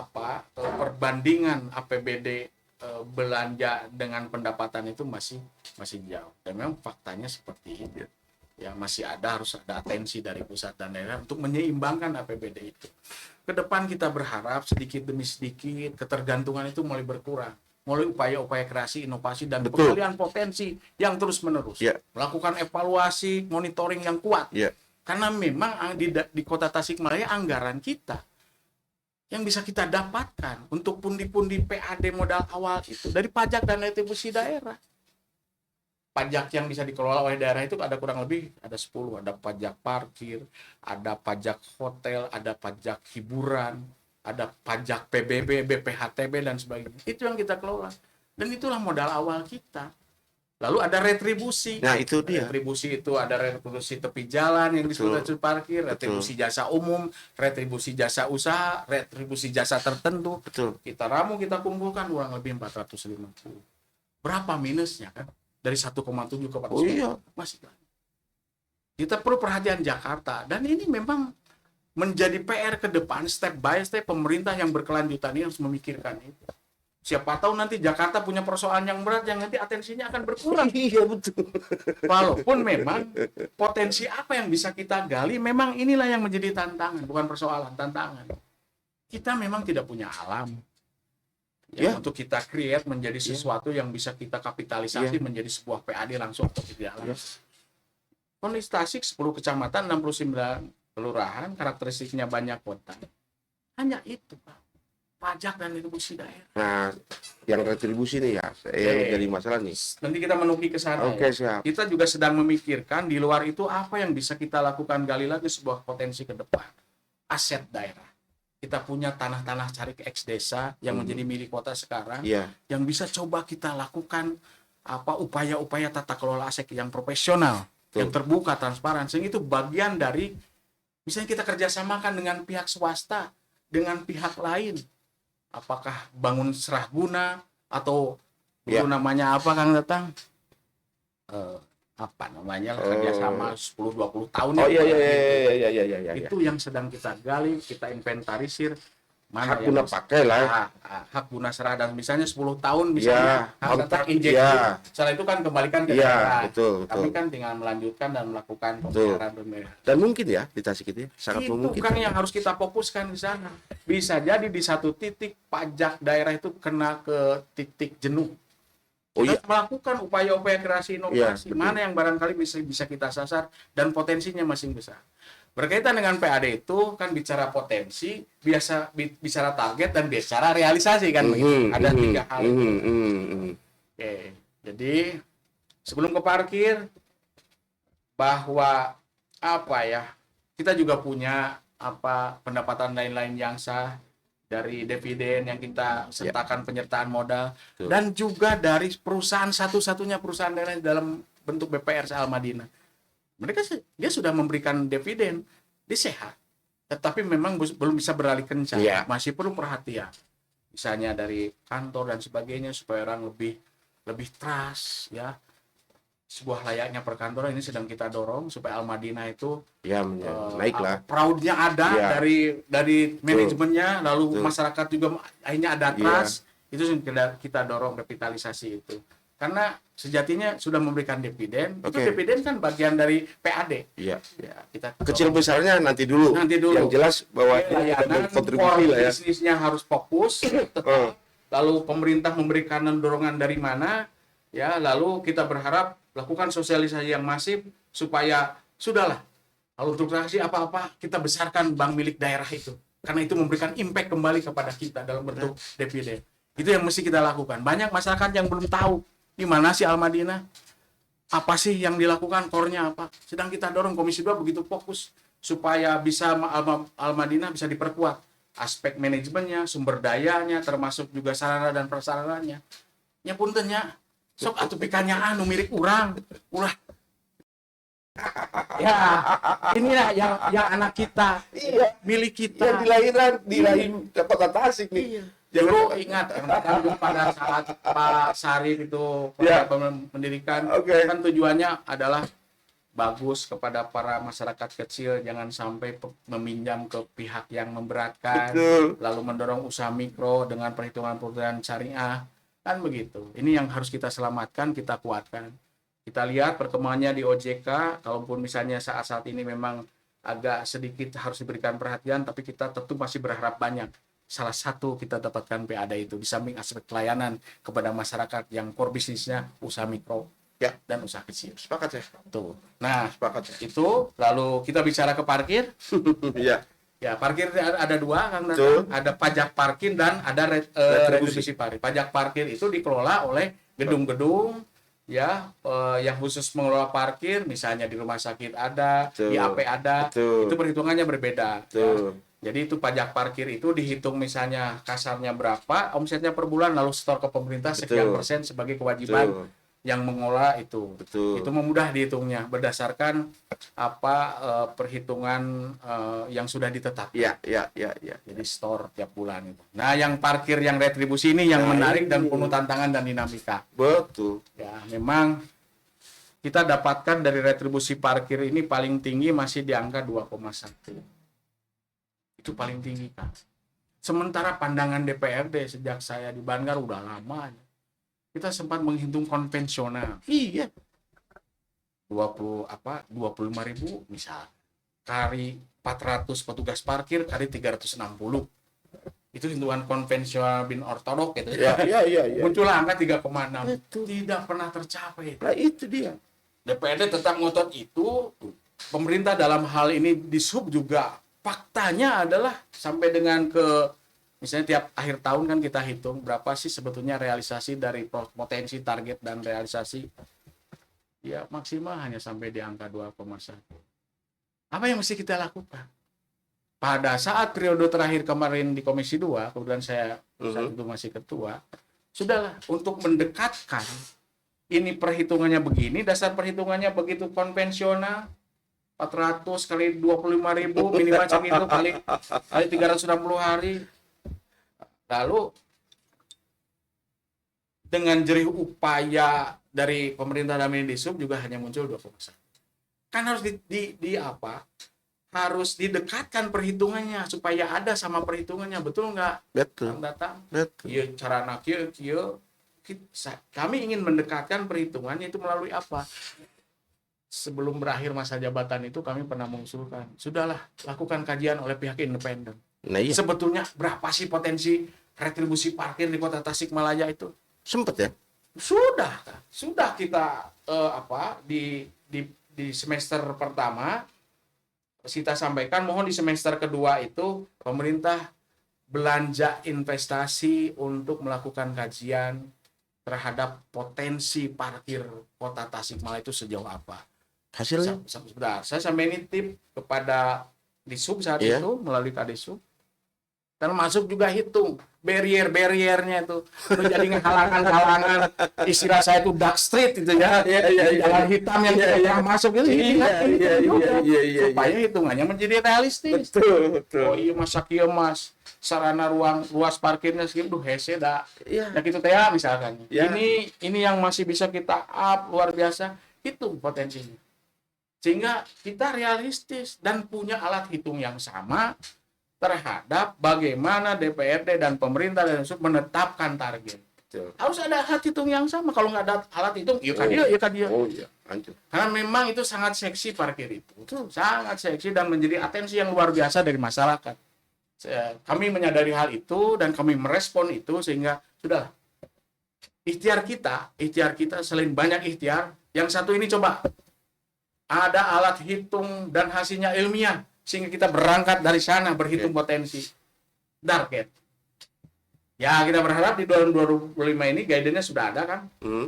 perbandingan APBD belanja dengan pendapatan itu masih jauh. Dan memang faktanya seperti itu. Ya harus ada atensi dari pusat dan daerah untuk menyeimbangkan APBD itu. Ke depan kita berharap sedikit demi sedikit ketergantungan itu mulai berkurang, mulai upaya-upaya kreasi, inovasi dan pengalihan potensi yang terus menerus. Melakukan evaluasi, monitoring yang kuat. Karena memang di Kota Tasikmalaya anggaran kita yang bisa kita dapatkan untuk pundi-pundi PAD modal awal itu dari pajak dan retribusi daerah. Pajak yang bisa dikelola oleh daerah itu ada kurang lebih ada 10, ada pajak parkir, ada pajak hotel, ada pajak hiburan, ada pajak PBB, BPHTB dan sebagainya. Itu yang kita kelola. Dan itulah modal awal kita. Lalu ada retribusi. Nah, itu dia. Retribusi itu ada retribusi tepi jalan yang disebut retribusi parkir, retribusi jasa umum, retribusi jasa usaha, retribusi jasa tertentu. Kita ramu, kita kumpulkan kurang lebih 450. Berapa minusnya kan? Dari 1,7 ke 4,9 masih banyak. Kita perlu perhatian Jakarta dan ini memang menjadi PR ke depan step by step pemerintah yang berkelanjutan ini harus memikirkan itu. Siapa tahu nanti Jakarta punya persoalan yang berat yang nanti atensinya akan berkurang. Iya betul. Walaupun memang potensi apa yang bisa kita gali memang inilah yang menjadi tantangan, bukan persoalan, tantangan. Kita memang tidak punya alam. Untuk kita create menjadi sesuatu yang bisa kita kapitalisasi menjadi sebuah PAD langsung atau tidak langsung. Kondisi Tasik 10 kecamatan, 69 kelurahan, karakteristiknya banyak kota. Hanya itu, Pak. Pajak dan retribusi daerah. Nah, yang retribusi nih yang jadi masalah nih. Nanti kita menuki ke sana. Siap. Kita juga sedang memikirkan di luar itu apa yang bisa kita lakukan gali lagi sebuah potensi ke depan. Aset daerah. Kita punya tanah-tanah cari ke ex desa yang menjadi milik kota sekarang, yang bisa coba kita lakukan upaya-upaya tata kelola aset yang profesional, yang terbuka, transparan, sehingga itu bagian dari misalnya kita kerjasamakan dengan pihak swasta, dengan pihak lain, apakah bangun serah guna atau itu namanya apa Kang Datang? Kerjasama 10-20 tahun itu yang sedang kita gali, kita inventarisir mana hak guna pakai lah, hak guna serah dan misalnya 10 tahun misalnya hak injeksi, setelah itu kan kembalikan ke daerah. Kami kan tinggal melanjutkan dan melakukan pemeliharaan. Dan mungkin di Tasik itu sangat memungkinkan. Itu kan yang harus kita fokuskan di sana. Bisa jadi di satu titik pajak daerah itu kena ke titik jenuh. Kita iya. melakukan upaya-upaya kreasi inovasi. Betul. Mana yang barangkali bisa kita sasar dan potensinya masih besar. Berkaitan dengan PAD itu kan bicara potensi, bicara target dan bicara realisasi kan begitu. Ada tiga hal itu. Oke. Jadi sebelum ke parkir, bahwa apa ya, kita juga punya pendapatan lain-lain yang sah dari dividen yang kita sertakan penyertaan modal. Betul. Dan juga dari perusahaan satu-satunya perusahaan daerah dalam bentuk BPR Al Madinah. Dia sudah memberikan dividen, dia sehat, tetapi memang belum bisa beralih kencang, masih perlu perhatian, misalnya dari kantor dan sebagainya supaya orang lebih trust ya. Sebuah layaknya perkantoran ini sedang kita dorong supaya Al Madinah itu naiklah. Proudnya ada dari manajemennya, lalu masyarakat juga akhirnya ada trust. Itu kita dorong revitalisasi itu. Karena sejatinya sudah memberikan dividen, itu dividen kan bagian dari PAD. Iya. Ya, kita kecil besarnya nanti dulu. Yang jelas bahwa layanan kontribusi bisnisnya harus fokus. Lalu pemerintah memberikan dorongan dari mana? Ya, lalu kita berharap lakukan sosialisasi yang masif supaya sudahlah. Lalu untuk transaksi apa-apa kita besarkan bank milik daerah itu. Karena itu memberikan impact kembali kepada kita dalam bentuk dividen. Itu yang mesti kita lakukan. Banyak masyarakat yang belum tahu di mana sih Al Madinah, apa sih yang dilakukan, core-nya apa. Sedang kita dorong Komisi 2 begitu fokus supaya bisa Al Madinah bisa diperkuat. Aspek manajemennya, sumber dayanya, termasuk juga sarana dan prasarananya. Ya puntennya, sok atuh pikannya mirip urang. Ulah. Ya, inilah yang anak kita, milik kita. Yang dilahirkan di Kota Tasik nih. Iya. Dulu ingat kan pada saat Pak Sarif itu mendirikan kan tujuannya adalah bagus kepada para masyarakat kecil, jangan sampai meminjam ke pihak yang memberatkan. Lalu mendorong usaha mikro dengan perhitungan syariah kan begitu. Ini yang harus kita selamatkan, kita kuatkan. Kita lihat perkembangannya di OJK, kalaupun misalnya saat ini memang agak sedikit harus diberikan perhatian, tapi kita tentu masih berharap banyak. Salah satu kita dapatkan PAD itu di samping aspek pelayanan kepada masyarakat yang core bisnisnya usaha mikro dan usaha kecil. Sepakat ya. Tuh. Nah, sepakat ya. Itu lalu kita bicara ke parkir. Iya. Ya, parkir ada dua kan, ada pajak parkir dan ada retribusi parkir. Pajak parkir itu dikelola oleh gedung-gedung yang khusus mengelola parkir, misalnya di rumah sakit ada, di AP ada. Itu perhitungannya berbeda. Ya. Jadi itu pajak parkir itu dihitung misalnya kasarnya berapa, omsetnya per bulan, lalu setor ke pemerintah sekian persen sebagai kewajiban yang mengelola itu. Itu memudah dihitungnya berdasarkan perhitungan yang sudah ditetapkan. Iya. Jadi store tiap bulan itu. Nah, yang parkir yang retribusi ini yang menarik dan penuh tantangan dan dinamika. Betul. Ya, memang kita dapatkan dari retribusi parkir ini paling tinggi masih di angka 2,1. Itu paling tinggi kan. Sementara pandangan DPRD sejak saya di Banjar udah lama kita sempat menghitung konvensional. Iya. 25.000 misal. Kali 400 petugas parkir kali 360. Itu hitungan konvensional bin ortodok gitu. Iya. Muncullah angka 3,6. Tidak pernah tercapai. Nah, itu dia. DPRD tetap ngotot itu. Pemerintah dalam hal ini di sub juga faktanya adalah sampai dengan misalnya tiap akhir tahun kan kita hitung berapa sih sebetulnya realisasi dari potensi target dan realisasi. Ya maksimal hanya sampai di angka 2,1. Apa yang mesti kita lakukan? Pada saat periode terakhir kemarin di Komisi 2, kemudian saya saat itu masih ketua, sudahlah untuk mendekatkan ini perhitungannya begini, dasar perhitungannya begitu konvensional, 400 kali 25.000 minimal segitu kali 360 hari. Lalu dengan jerih upaya dari pemerintah dan Mendisub juga hanya muncul 2,1. Kan harus harus didekatkan perhitungannya supaya ada sama perhitungannya, betul nggak? Betul. Iya, carana kieu. Kami ingin mendekatkan perhitungannya itu melalui apa? Sebelum berakhir masa jabatan itu kami pernah mengusulkan, sudahlah lakukan kajian oleh pihak independen. Nah, iya. Sebetulnya berapa sih potensi retribusi parkir di Kota Tasikmalaya itu? Sempet ya? Sudah kita di semester pertama kita sampaikan, mohon di semester kedua itu pemerintah belanja investasi untuk melakukan kajian terhadap potensi parkir kota Tasikmalaya itu sejauh apa. Hasilnya? Sebentar, saya sampai nitip kepada Disub saat itu melalui Kadisub, termasuk juga hitung barrier-barriernya itu menjadi halangan-halangan, istilah saya itu dark street itu ya, jalan hitam yang tidak pernah masuk itu, supaya hitungannya menjadi realistis. Betul. Oh iya masa kieu mas sarana ruang luas parkirnya segitu hese dah. Nah gitu teh misalkan. Ini yang masih bisa kita up luar biasa, hitung potensinya. Sehingga kita realistis dan punya alat hitung yang sama terhadap bagaimana DPRD dan pemerintah dan menetapkan target. Betul. Harus ada alat hitung yang sama. Kalau nggak ada alat hitung, iya kan dia. Oh iya, lanjut. Karena memang itu sangat seksi parkir itu. Sangat seksi dan menjadi atensi yang luar biasa dari masyarakat. Kami menyadari hal itu dan kami merespon itu, sehingga sudah ikhtiar kita selain banyak ikhtiar, yang satu ini coba ada alat hitung dan hasilnya ilmiah, sehingga kita berangkat dari sana berhitung potensi target. Ya kita berharap di 2025 ini guidance-nya sudah ada kan.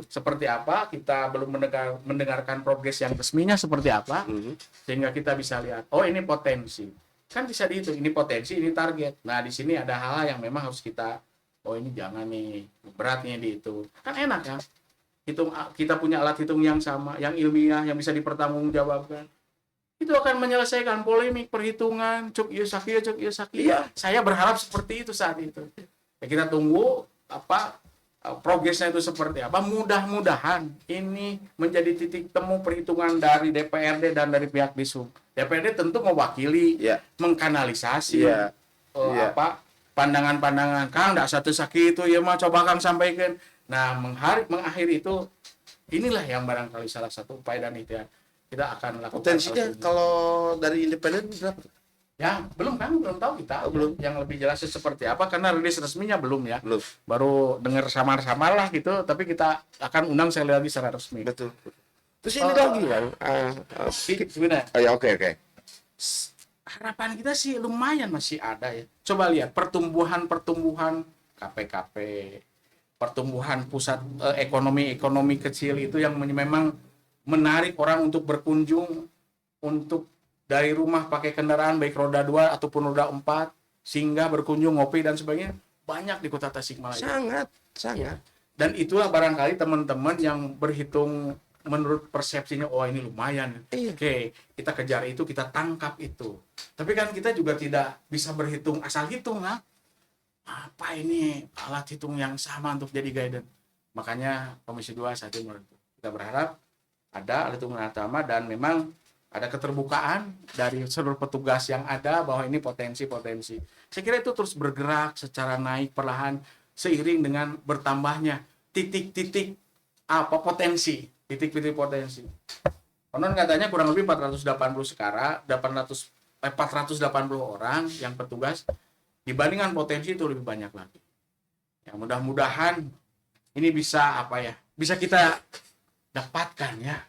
Seperti apa, kita belum mendengarkan progres yang resminya seperti apa, sehingga kita bisa lihat, oh ini potensi. Kan bisa dihitung, ini potensi, ini target. Nah di sini ada hal yang memang harus kita, oh ini jangan nih, beratnya dihitung. Kan enak kan, kita punya alat hitung yang sama, yang ilmiah, yang bisa dipertanggungjawabkan. Itu akan menyelesaikan polemik perhitungan cuk ieu sakieu. Saya berharap seperti itu saat itu. Ya, kita tunggu progresnya itu seperti apa. Mudah-mudahan ini menjadi titik temu perhitungan dari DPRD dan dari pihak Disub. DPRD tentu mewakili, mengkanalisasi pandangan-pandangan. Kang enggak satu sakitu ya mah coba Kang sampaikan. Nah, mengakhiri itu, inilah yang barangkali salah satu upaya dan ikhtiar kita akan lakukan. Potensinya kalau dari independen berapa? Ya, belum tahu kita. Belum. Yang lebih jelasnya seperti apa, karena rilis resminya belum ya. Belum. Baru dengar samar-samar lah gitu, tapi kita akan undang sekali lagi secara resmi. Betul. Terus ini lagi Bang. Sebenarnya. Oke. Harapan kita sih lumayan masih ada ya. Coba lihat pertumbuhan KPKP, pertumbuhan pusat ekonomi kecil itu yang memang menarik orang untuk berkunjung, untuk dari rumah pakai kendaraan baik roda 2 ataupun roda 4, sehingga berkunjung ngopi dan sebagainya, banyak di kota Tasikmalaya. Sangat. Dan itulah barangkali teman-teman yang berhitung menurut persepsinya, oh ini lumayan. Oke, kita kejar itu, kita tangkap itu. Tapi kan kita juga tidak bisa berhitung asal hitung, apa ini alat hitung yang sama untuk jadi guidance. Makanya Komisi 2 saat ini kita berharap ada alat hitung yang sama, dan memang ada keterbukaan dari seluruh petugas yang ada bahwa ini potensi. Saya kira itu terus bergerak secara naik perlahan seiring dengan bertambahnya titik-titik potensi. Konon katanya kurang lebih 480 sekarang, 480 orang yang petugas, dibandingkan potensi itu lebih banyak lagi. Ya mudah-mudahan ini bisa bisa kita dapatkan ya.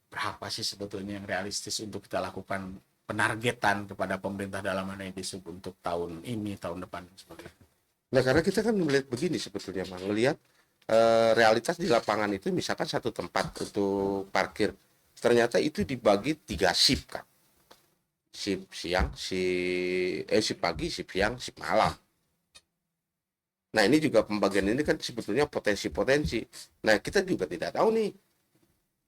Berapa sih sebetulnya yang realistis untuk kita lakukan penargetan kepada pemerintah dalam hal ini Disub untuk tahun ini, tahun depan dan sebagainya. Nah, karena kita kan melihat begini sebetulnya, Bang, melihat realitas di lapangan itu, misalkan satu tempat untuk parkir, ternyata itu dibagi 3 shift kan. Shift siang, shift pagi, shift siang, shift malam. Nah, ini juga pembagian ini kan sebetulnya potensi. Nah, kita juga tidak tahu nih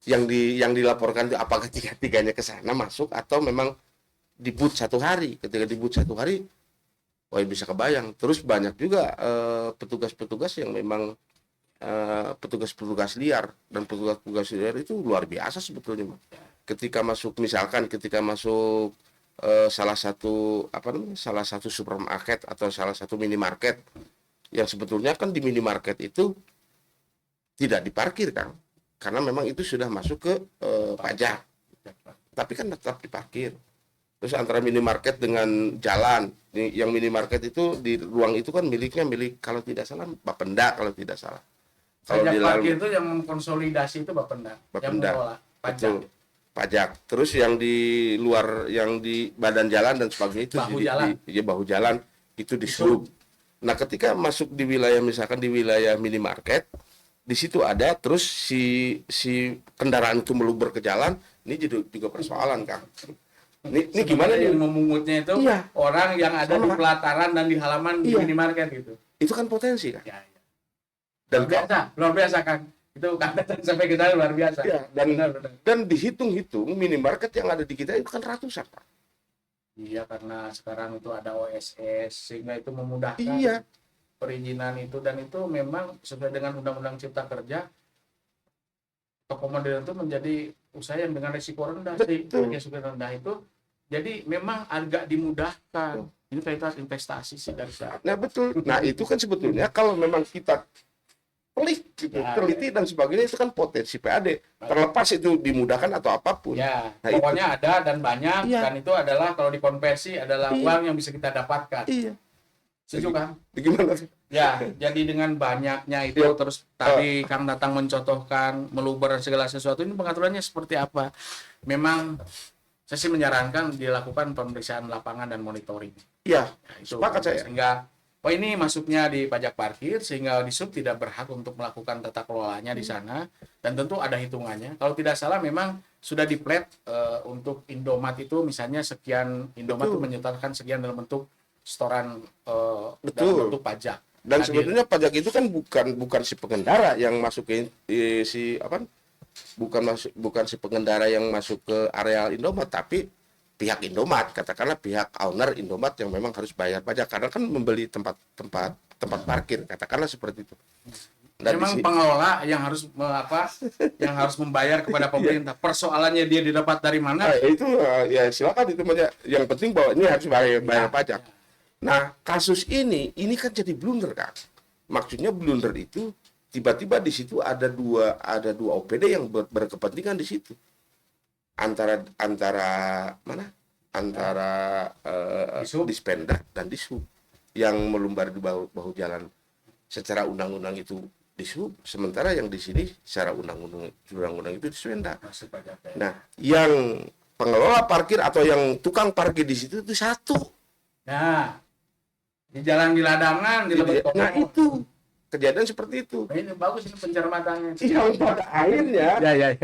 yang dilaporkan itu apakah tiga-tiganya ke sana masuk atau memang dibut 1 hari. Ketika dibut 1 hari, bisa kebayang. Terus banyak juga petugas-petugas yang memang petugas-petugas liar, dan petugas-petugas liar itu luar biasa sebetulnya. Ketika masuk salah satu supermarket atau salah satu minimarket, yang sebetulnya kan di minimarket itu tidak diparkir kan, karena memang itu sudah masuk ke pajak, tapi kan tetap diparkir. Terus antara minimarket dengan jalan, yang minimarket itu di ruang itu kan milik kalau tidak salah Bapenda kalau tidak salah. Kalau Pajak di parkir lalu itu yang mengkonsolidasi itu Bapenda, yang Bapenda, mengelola pajak. betul, pajak. Terus yang di luar, yang di badan jalan dan sebagainya itu Bahu jalan. ya, bahu jalan itu di sub. Nah, ketika masuk di wilayah, misalkan di wilayah minimarket, di situ ada, terus si kendaraan itu meluber ke jalan, ini juga persoalan, Kang. Ini gimana nih? Yang memungutnya itu Iya, orang yang ada di sama. pelataran dan di halaman Iya. minimarket gitu. Itu kan potensi, kan? Ya, ya. Dan Luar biasa kan. Itu kan sampai kita luar biasa. iya, Benar. dan dihitung-hitung minimarket yang ada di kita itu kan ratusan, Pak. Iya, karena sekarang itu ada OSS sehingga itu memudahkan Iya, perizinan itu, dan itu memang sesuai dengan Undang-Undang Cipta Kerja. Toko modern itu menjadi usaha yang dengan risiko rendah sih. betul. Risiko rendah itu jadi memang agak dimudahkan. Ini kaitan investasi sih dari saya. Nah, betul. Nah, itu kan sebetulnya kalau memang kita pelik gitu, Ya, teliti dan sebagainya, itu kan potensi PAD. Terlepas itu dimudahkan atau apapun. Ya, Nah, pokoknya ada dan banyak. Iya. Dan itu adalah kalau dikonversi adalah Iya. uang yang bisa kita dapatkan. Iya. Setuju kan? Gimana? Ya, jadi dengan banyaknya itu, Iya. terus tadi Kang datang mencontohkan meluber segala sesuatu, ini pengaturannya seperti apa? Memang saya sih menyarankan dilakukan pemeriksaan lapangan dan monitoring. Iya, Ya, itu sepakat saya. sehingga oh ini masuknya di pajak parkir, sehingga di sub tidak berhak untuk melakukan tata kelolanya di sana, dan tentu ada hitungannya. Kalau tidak salah memang sudah di-plat untuk Indomaret itu misalnya sekian, Indomaret itu Betul. menyetorkan sekian dalam bentuk setoran dalam Betul. bentuk pajak. Dan Hadir. sebetulnya pajak itu kan bukan si pengendara yang masukin si apa? Bukan si pengendara yang masuk ke areal Indomaret, tapi pihak Indomaret, katakanlah pihak owner Indomaret yang memang harus bayar pajak karena kan membeli tempat parkir, katakanlah seperti itu. Dan Memang pengelola yang harus yang harus membayar kepada pemerintah. Persoalannya dia didapat dari mana? itu ya silakan itu aja. Yang penting bahwa ini harus bayar pajak. Nah, kasus ini kan jadi blunder, Kak. Maksudnya blunder itu tiba-tiba di situ ada dua OPD yang berkepentingan di situ. Antara mana? Antara Dispenda dan Dishub yang melumbar di bahu jalan secara undang-undang itu Dishub, sementara yang di sini secara undang-undang itu Dispenda. Nah, yang pengelola parkir atau yang tukang parkir di situ itu satu. Nah, di jalan di ladangan, di Lebet Nah, itu kejadian seperti itu. Nah, ini bagus ini pencermatannya. Yang pada akhirnya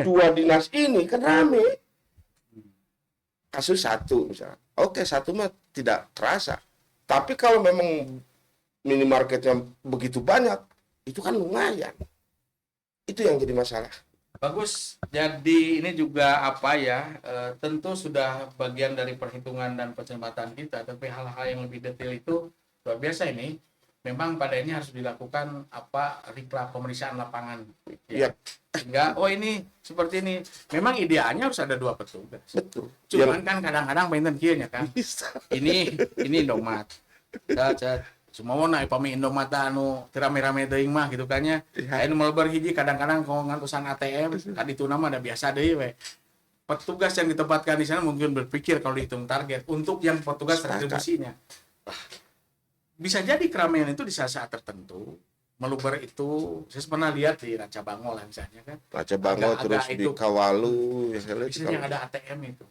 dua dinas ini kan rame. Kasus satu misalnya. Oke, satu mah tidak terasa. Tapi kalau memang minimarketnya begitu banyak, itu kan lumayan. Itu yang jadi masalah. Bagus. Jadi ini juga tentu sudah bagian dari perhitungan dan pencermatan kita, tapi hal-hal yang lebih detail itu luar biasa ini. Memang pada ini harus dilakukan pemeriksaan lapangan. Ya. Sehingga ini seperti ini. Memang idealnya harus ada 2 petugas. Betul. Cuman kan kadang-kadang pengen kieu nya kan. Ini Indomaret. Semua mau naik pami Indomaret anu rame-rame teuing mah gitu kan nya. Anu melebar hiji kadang-kadang kalau ngantusan ATM, kan itu nama ada biasa deui we. Petugas yang ditempatkan di sana mungkin berpikir kalau dihitung target untuk yang petugas retribusinya. Bisa jadi keramaian itu di saat-saat tertentu meluber itu. Saya pernah lihat di Ranca Bangol misalnya kan. Ranca Bangol terus di Kawalu biasanya yang ada ATM itu.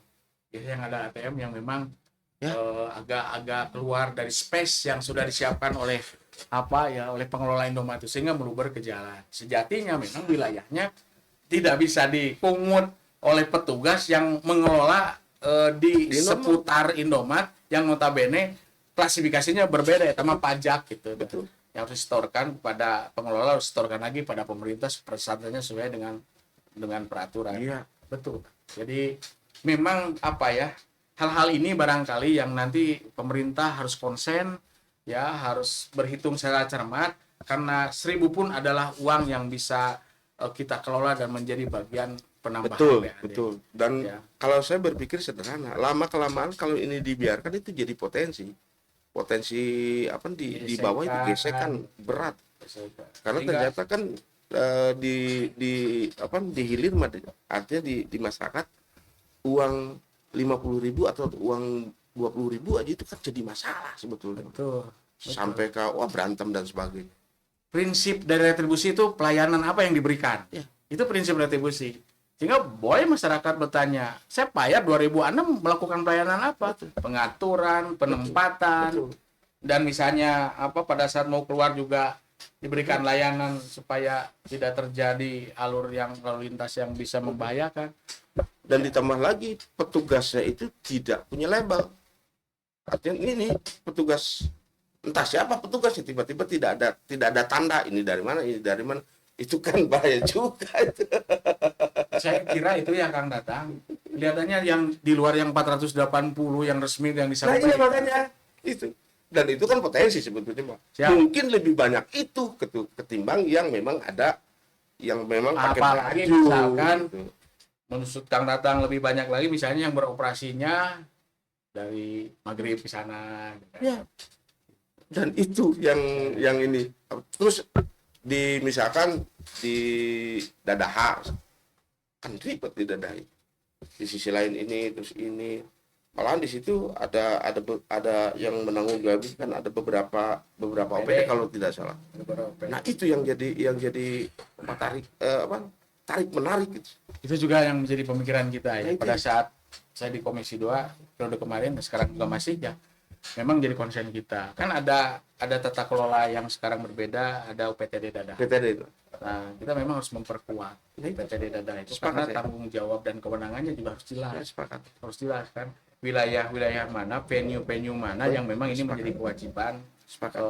Biasanya yang ada ATM yang memang agak keluar dari space yang sudah disiapkan oleh oleh pengelola Indomaret itu, sehingga meluber ke jalan. Sejatinya memang wilayahnya tidak bisa dipungut oleh petugas yang mengelola di seputar Indomaret yang notabene klasifikasinya berbeda ya, sama pajak gitu. Betul. Yang harus disetorkan kepada pengelola, harus disetorkan lagi pada pemerintah persyaratannya sesuai dengan peraturan. Iya, betul. Jadi memang hal-hal ini barangkali yang nanti pemerintah harus konsen, harus berhitung secara cermat, karena 1.000 pun adalah uang yang bisa kita kelola dan menjadi bagian penambahan PAD. Betul. Dan kalau saya berpikir sederhana, lama kelamaan kalau ini dibiarkan itu jadi potensi di bawah itu gesekan berat. Karena ternyata kan di hilir artinya di masyarakat uang 50.000 atau uang 20.000 aja itu kan jadi masalah sebetulnya. Betul. Sampai ke berantem dan sebagainya. prinsip dari retribusi itu pelayanan apa yang diberikan. Ya. Itu prinsip retribusi. Sehingga boleh masyarakat bertanya, saya bayar 2006 melakukan pelayanan apa? Betul. Pengaturan, penempatan, Betul. dan misalnya apa pada saat mau keluar juga diberikan layanan supaya tidak terjadi alur yang lalu lintas yang bisa membahayakan. Dan ditambah lagi petugasnya itu tidak punya label. Artinya ini petugas, entah siapa petugasnya, tiba-tiba tidak ada tanda ini dari mana, itu kan bahaya juga itu. Saya kira itu ya Kang Datang. Kelihatannya yang di luar yang 480 yang resmi yang Nah disampaikan. iya makanya itu. Dan itu kan potensi sebetulnya, Pak. Siap. Mungkin lebih banyak itu ketimbang yang memang ada, yang memang pakai Apalagi baju, misalkan gitu. menurut Kang Datang lebih banyak lagi misalnya yang beroperasinya dari maghrib ke sana. Ya. Dan itu yang ini. Terus misalkan di Dadaha kan ribet di Dadaha. Di sisi lain ini, terus ini, malahan di situ ada yang menanggung jawab kan, ada beberapa OPD kalau tidak salah. Nah itu yang jadi tarik menarik gitu. Itu juga yang menjadi pemikiran kita ya. Nah, Pada saat saya di Komisi 2 periode kemarin, sekarang juga masih ya. Memang jadi konsen kita. Kan ada tata kelola yang sekarang berbeda, ada UPTD Dadaha. PTD itu. Nah, kita memang harus memperkuat UPTD Dadaha itu Sepakat, karena ya. tanggung jawab dan kewenangannya juga harus jelas. Ya, sepakat. Harus jelas kan. Wilayah-wilayah mana, venue-venue mana yang memang ini menjadi kewajiban Sepakat.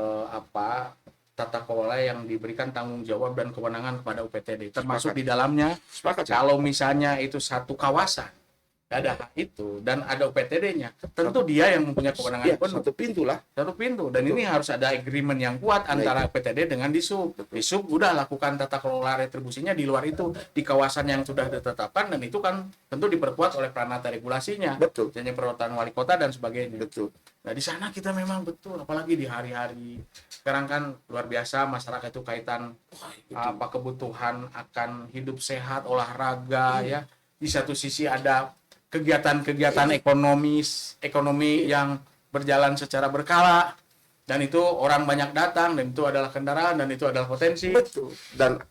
tata kelola yang diberikan tanggung jawab dan kewenangan kepada UPTD. Termasuk Sepakat. di dalamnya Sepakat. Ya. kalau misalnya itu satu kawasan Dadaha itu dan ada UPTD-nya, tentu dia yang mempunyai kewenangan Ya, penuh. satu pintu lah. Satu pintu, dan ini harus ada agreement yang kuat antara PTD dengan Disub. Disub udah lakukan tata kelola retribusinya di luar itu, di kawasan yang sudah ditetapkan, dan itu kan tentu diperkuat oleh peranata regulasinya, Betul. misalnya peraturan wali kota dan sebagainya. Betul. Nah di sana kita memang betul, apalagi di hari-hari sekarang kan luar biasa masyarakat itu kaitan apa kebutuhan akan hidup sehat, olahraga ya. Di satu sisi ada kegiatan-kegiatan ekonomi yang berjalan secara berkala, dan itu orang banyak datang, dan itu adalah kendaraan, dan itu adalah potensi. Betul. Dan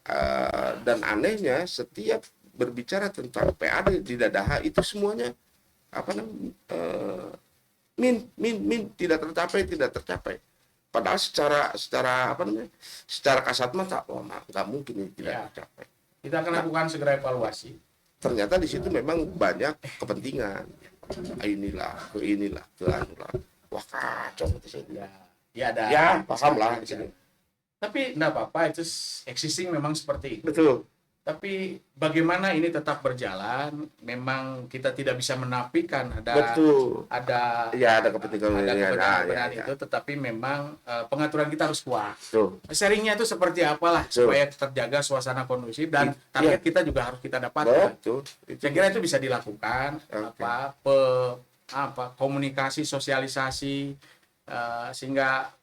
anehnya setiap berbicara tentang PAD di Dadaha itu semuanya tidak tercapai. Padahal secara kasat mata, nggak mungkin ini tidak tercapai. Kita akan lakukan segera evaluasi. Ternyata di situ memang banyak kepentingan. Inilah, ke anulah. Wah kacau di sini. Ya ada. Ya, paham lah di sini. Tapi enggak apa-apa, itu existing memang seperti itu. Betul. Tapi bagaimana ini tetap berjalan, memang kita tidak bisa menafikan Betul. ada kepentingan itu, tetapi memang pengaturan kita harus kuat. Betul. Sharingnya itu seperti apalah supaya terjaga suasana kondusif, dan target kita juga harus kita dapatkan. Betul. Saya kira itu bisa dilakukan, komunikasi, sosialisasi, sehingga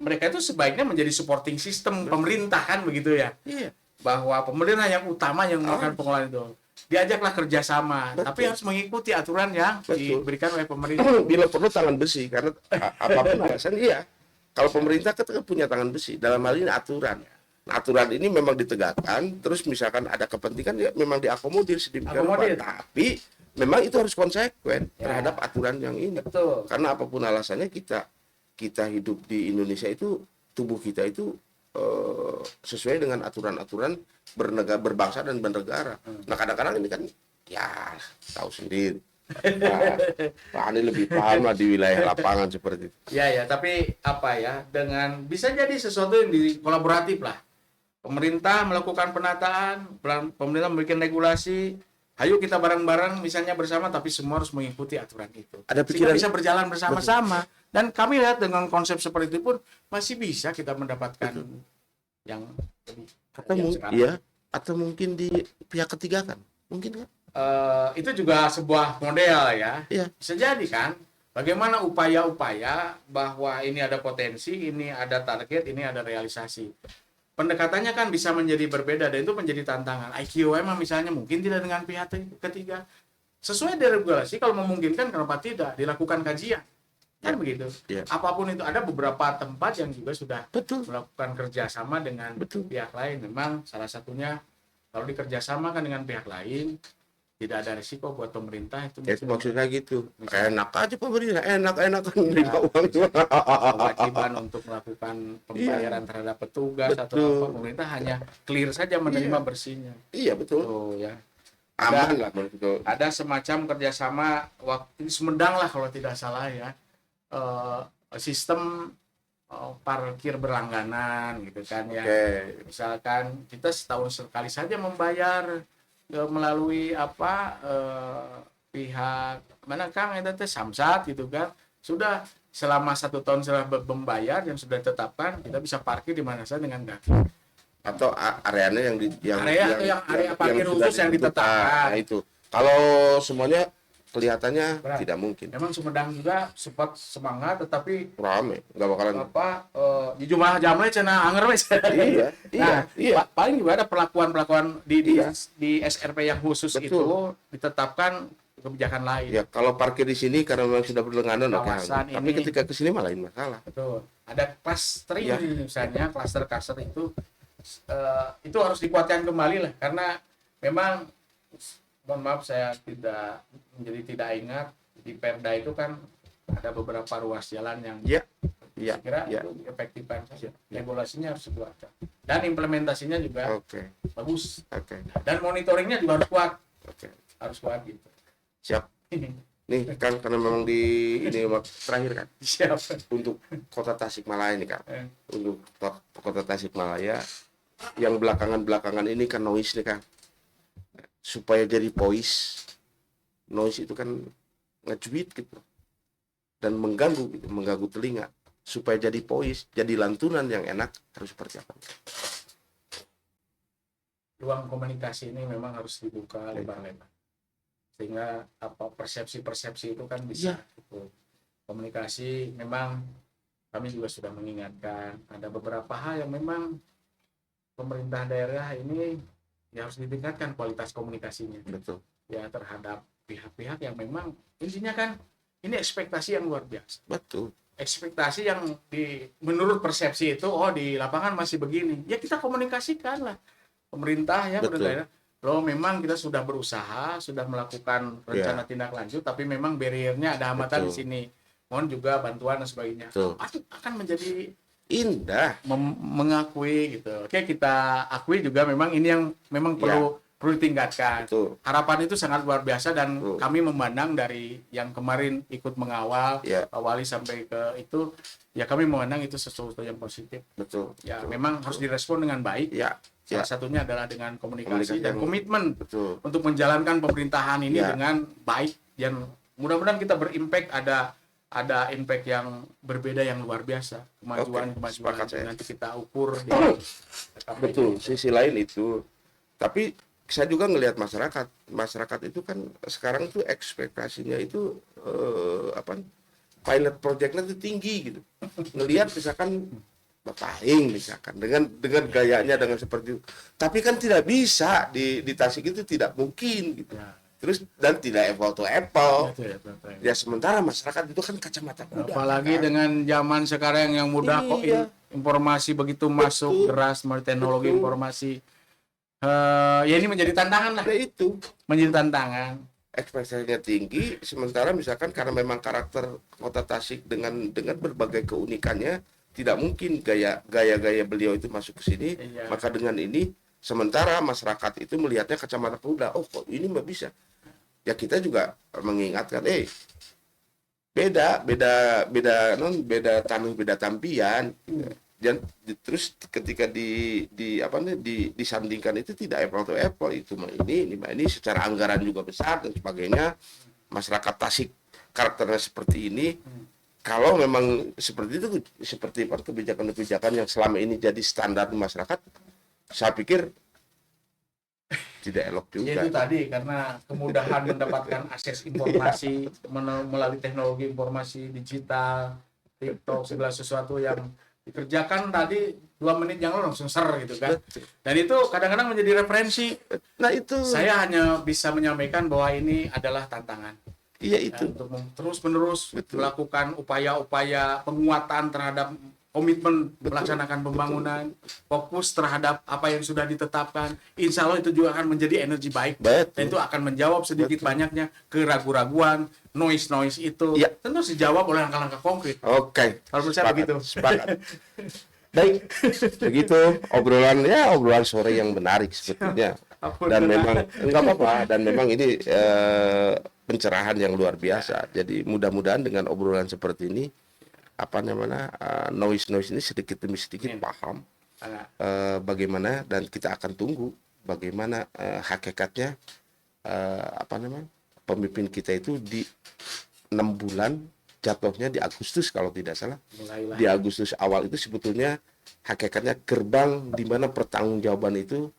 mereka itu sebaiknya menjadi supporting system pemerintah kan begitu ya. Iya. Bahwa pemerintah yang utama yang melakukan pengelolaan itu. Diajaklah kerjasama, tapi harus mengikuti aturan yang diberikan oleh pemerintah. Bila perlu tangan besi, karena apapun alasan iya. Kalau pemerintah kan punya tangan besi, dalam hal ini aturan. Nah, aturan ini memang ditegakkan, terus misalkan ada kepentingan ya memang diakomodir sedemikian rupa. Tapi memang itu harus konsekuen terhadap aturan yang ini. Betul. Karena apapun alasannya kita hidup di Indonesia itu, tubuh kita itu sesuai dengan aturan-aturan berbangsa dan bernegara. Nah kadang-kadang ini kan ya tahu sendiri. Pak Ani lebih paham lah di wilayah lapangan seperti itu. Ya, tapi dengan bisa jadi sesuatu yang kolaboratif lah. Pemerintah melakukan penataan, pemerintah membuat regulasi. Ayo kita bareng-bareng misalnya bersama, tapi semua harus mengikuti aturan itu. Ada pikiran bisa berjalan bersama-sama. Dan kami lihat dengan konsep seperti itu pun masih bisa kita mendapatkan yang lebih. Atau mungkin di pihak ketiga kan, mungkin kan? Itu juga sebuah model ya. Iya. Bisa jadi kan. Bagaimana upaya-upaya bahwa ini ada potensi, ini ada target, ini ada realisasi. Pendekatannya kan bisa menjadi berbeda, dan itu menjadi tantangan. IQM misalnya mungkin tidak dengan pihak ketiga. Sesuai dengan regulasi, kalau memungkinkan kenapa tidak dilakukan kajian. kan begitu. Apapun itu, ada beberapa tempat yang juga sudah melakukan kerjasama dengan pihak lain. Memang salah satunya kalau dikerjasamakan dengan pihak lain tidak ada risiko buat pemerintah itu. Itu maksudnya gitu. Enak aja pemerintah, enak menerima uang. Kewajiban untuk melakukan pembayaran terhadap petugas atau apa, pemerintah hanya clear saja menerima bersihnya. Iya betul. Tuh, ya. Aman lah betul. Ada semacam kerjasama waktu Sumedang lah kalau tidak salah ya, sistem parkir berlangganan gitu kan ya. Misalkan kita setahun sekali saja membayar melalui pihak mana Kang itu Samsat gitu kan, sudah selama 1 tahun setelah membayar yang sudah ditetapkan kita bisa parkir di mana saja dengan kaki. Atau areanya yang area parkir khusus yang ditetapkan. Nah, itu kalau semuanya kelihatannya tidak mungkin. Memang Sumedang juga sempat semangat tetapi rame, nggak bakalan di jumlah jamnya cenah anger wes. Iya. Paling juga ada perlakuan di SRP yang khusus itu ditetapkan kebijakan lain. Ya, kalau parkir di sini karena memang sudah berlangganan tapi ketika ke sini malah lain masalah. Betul. Ada clustering misalnya, cluster itu harus dikuatkan kembali lah, karena memang mohon maaf saya tidak ingat di Perda itu kan ada beberapa ruas jalan yang saya kira itu efektifan saja. Regulasinya harus dikuatkan dan implementasinya juga bagus. Dan monitoringnya juga harus kuat. Harus kuat gitu. Siap. Nih kan karena memang ini terakhir kan. Siap. Untuk Kota Tasikmalaya ini kan. Untuk Kota Tasikmalaya yang belakangan ini kan noise nih kan, supaya jadi noise itu kan ngejuit gitu dan mengganggu telinga. Supaya jadi jadi lantunan yang enak harus seperti apa? Ruang komunikasi ini memang harus dibuka lebar-lebar sehingga persepsi itu kan bisa komunikasi. Memang kami juga sudah mengingatkan ada beberapa hal yang memang pemerintah daerah ini harus ditingkatkan kualitas komunikasinya. Betul. Ya, terhadap pihak-pihak yang memang intinya kan ini ekspektasi yang luar biasa. Betul. Ekspektasi yang menurut persepsi itu di lapangan masih begini. Ya kita komunikasikan lah. Pemerintah pemerintah loh memang kita sudah berusaha, sudah melakukan rencana tindak lanjut, tapi memang barriernya ada hambatan di sini. Mohon juga bantuan dan sebagainya. Akan menjadi indah mengakui gitu. Oke, kita akui juga memang ini yang memang perlu ditingkatkan. Harapan itu sangat luar biasa dan kami memandang dari yang kemarin ikut mengawal awali sampai ke itu, ya kami memandang itu sesuatu yang positif. Memang harus direspon dengan baik. Salah satunya adalah dengan komunikasi dan komitmen untuk menjalankan pemerintahan ini dengan baik, dan mudah-mudahan kita berimpact, ada impact yang berbeda yang luar biasa, kemajuan nanti kita ukur betul. Sisi lain itu, tapi saya juga ngelihat masyarakat itu kan sekarang tuh ekspektasinya itu pilot projectnya itu tinggi gitu. Ngelihat misalkan Bapak Aing misalkan dengan gayanya dengan seperti itu, tapi kan tidak bisa di Tasik itu tidak mungkin gitu. Terus dan tidak apple to apple. Ya sementara masyarakat itu kan kacamata kuda. Apalagi dengan zaman sekarang yang mudah kok informasi begitu masuk deras melalui teknologi informasi. Ya ini menjadi tantangan lah. Itu menjadi tantangan. Ekspektasinya tinggi, sementara misalkan karena memang karakter Kota Tasik dengan berbagai keunikannya tidak mungkin gaya beliau itu masuk ke sini. Maka dengan ini sementara masyarakat itu melihatnya kacamata kuda. Oh kok ini nggak bisa. Ya kita juga mengingatkan, beda tanah beda tampian. Dan terus ketika disandingkan itu tidak apple to apple, itu ini secara anggaran juga besar dan sebagainya. Masyarakat Tasik karakternya seperti ini. Kalau memang seperti itu, seperti kebijakan-kebijakan yang selama ini jadi standar masyarakat, saya pikir tidak elok juga. Ya itu tadi, karena kemudahan mendapatkan akses informasi melalui teknologi informasi digital, TikTok, segala sesuatu yang dikerjakan tadi 2 menit yang lalu langsung gitu kan. Dan itu kadang-kadang menjadi referensi. Nah itu saya hanya bisa menyampaikan bahwa ini adalah tantangan. Iya ya, itu. untuk terus-menerus Betul. melakukan upaya-upaya penguatan terhadap komitmen melaksanakan pembangunan, fokus terhadap apa yang sudah ditetapkan. Insya Allah itu juga akan menjadi energi baik, dan Betul. itu akan menjawab sedikit banyaknya keraguan-raguan, noise itu. Iya. Tentu dijawab oleh langkah-langkah konkret. Oke. Kalau menurut saya begitu. Sepakat. Baik, begitu obrolan sore yang menarik sebetulnya. Dan memang enggak apa-apa, dan memang ini pencerahan yang luar biasa. Jadi mudah-mudahan dengan obrolan seperti ini noise ini sedikit demi sedikit paham bagaimana, dan kita akan tunggu bagaimana hakikatnya pemimpin kita itu di 6 bulan, jatuhnya di Agustus kalau tidak salah. Mulailah. Di Agustus awal itu sebetulnya hakikatnya gerbang di mana pertanggungjawaban itu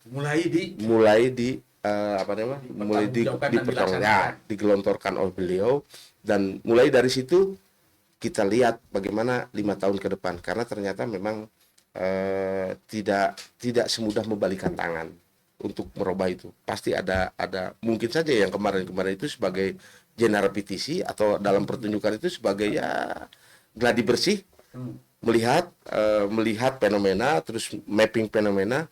digelontorkan oleh beliau, dan mulai dari situ kita lihat bagaimana 5 tahun ke depan, karena ternyata memang tidak semudah membalikan tangan untuk merubah itu. Pasti ada mungkin saja yang kemarin itu sebagai general petisi, atau dalam pertunjukan itu sebagai gladi bersih, melihat fenomena, terus mapping fenomena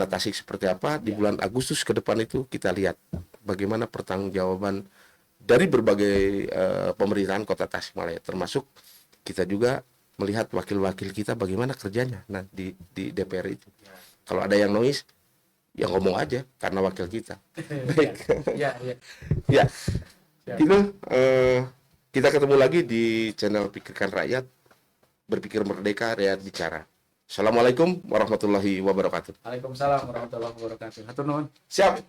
Tasik seperti apa di bulan Agustus ke depan. Itu kita lihat bagaimana pertanggungjawaban dari berbagai pemerintahan Kota Tasikmalaya, termasuk kita juga melihat wakil-wakil kita bagaimana kerjanya di DPR itu. Kalau ada yang noise, ya ngomong aja karena wakil kita. Baik. Ya. Itu kita ketemu lagi di channel Pikirkan Rakyat, Berpikir Merdeka, Rakyat Bicara. Assalamualaikum warahmatullahi wabarakatuh. Waalaikumsalam warahmatullahi wabarakatuh. Hatur nuhun. Siap.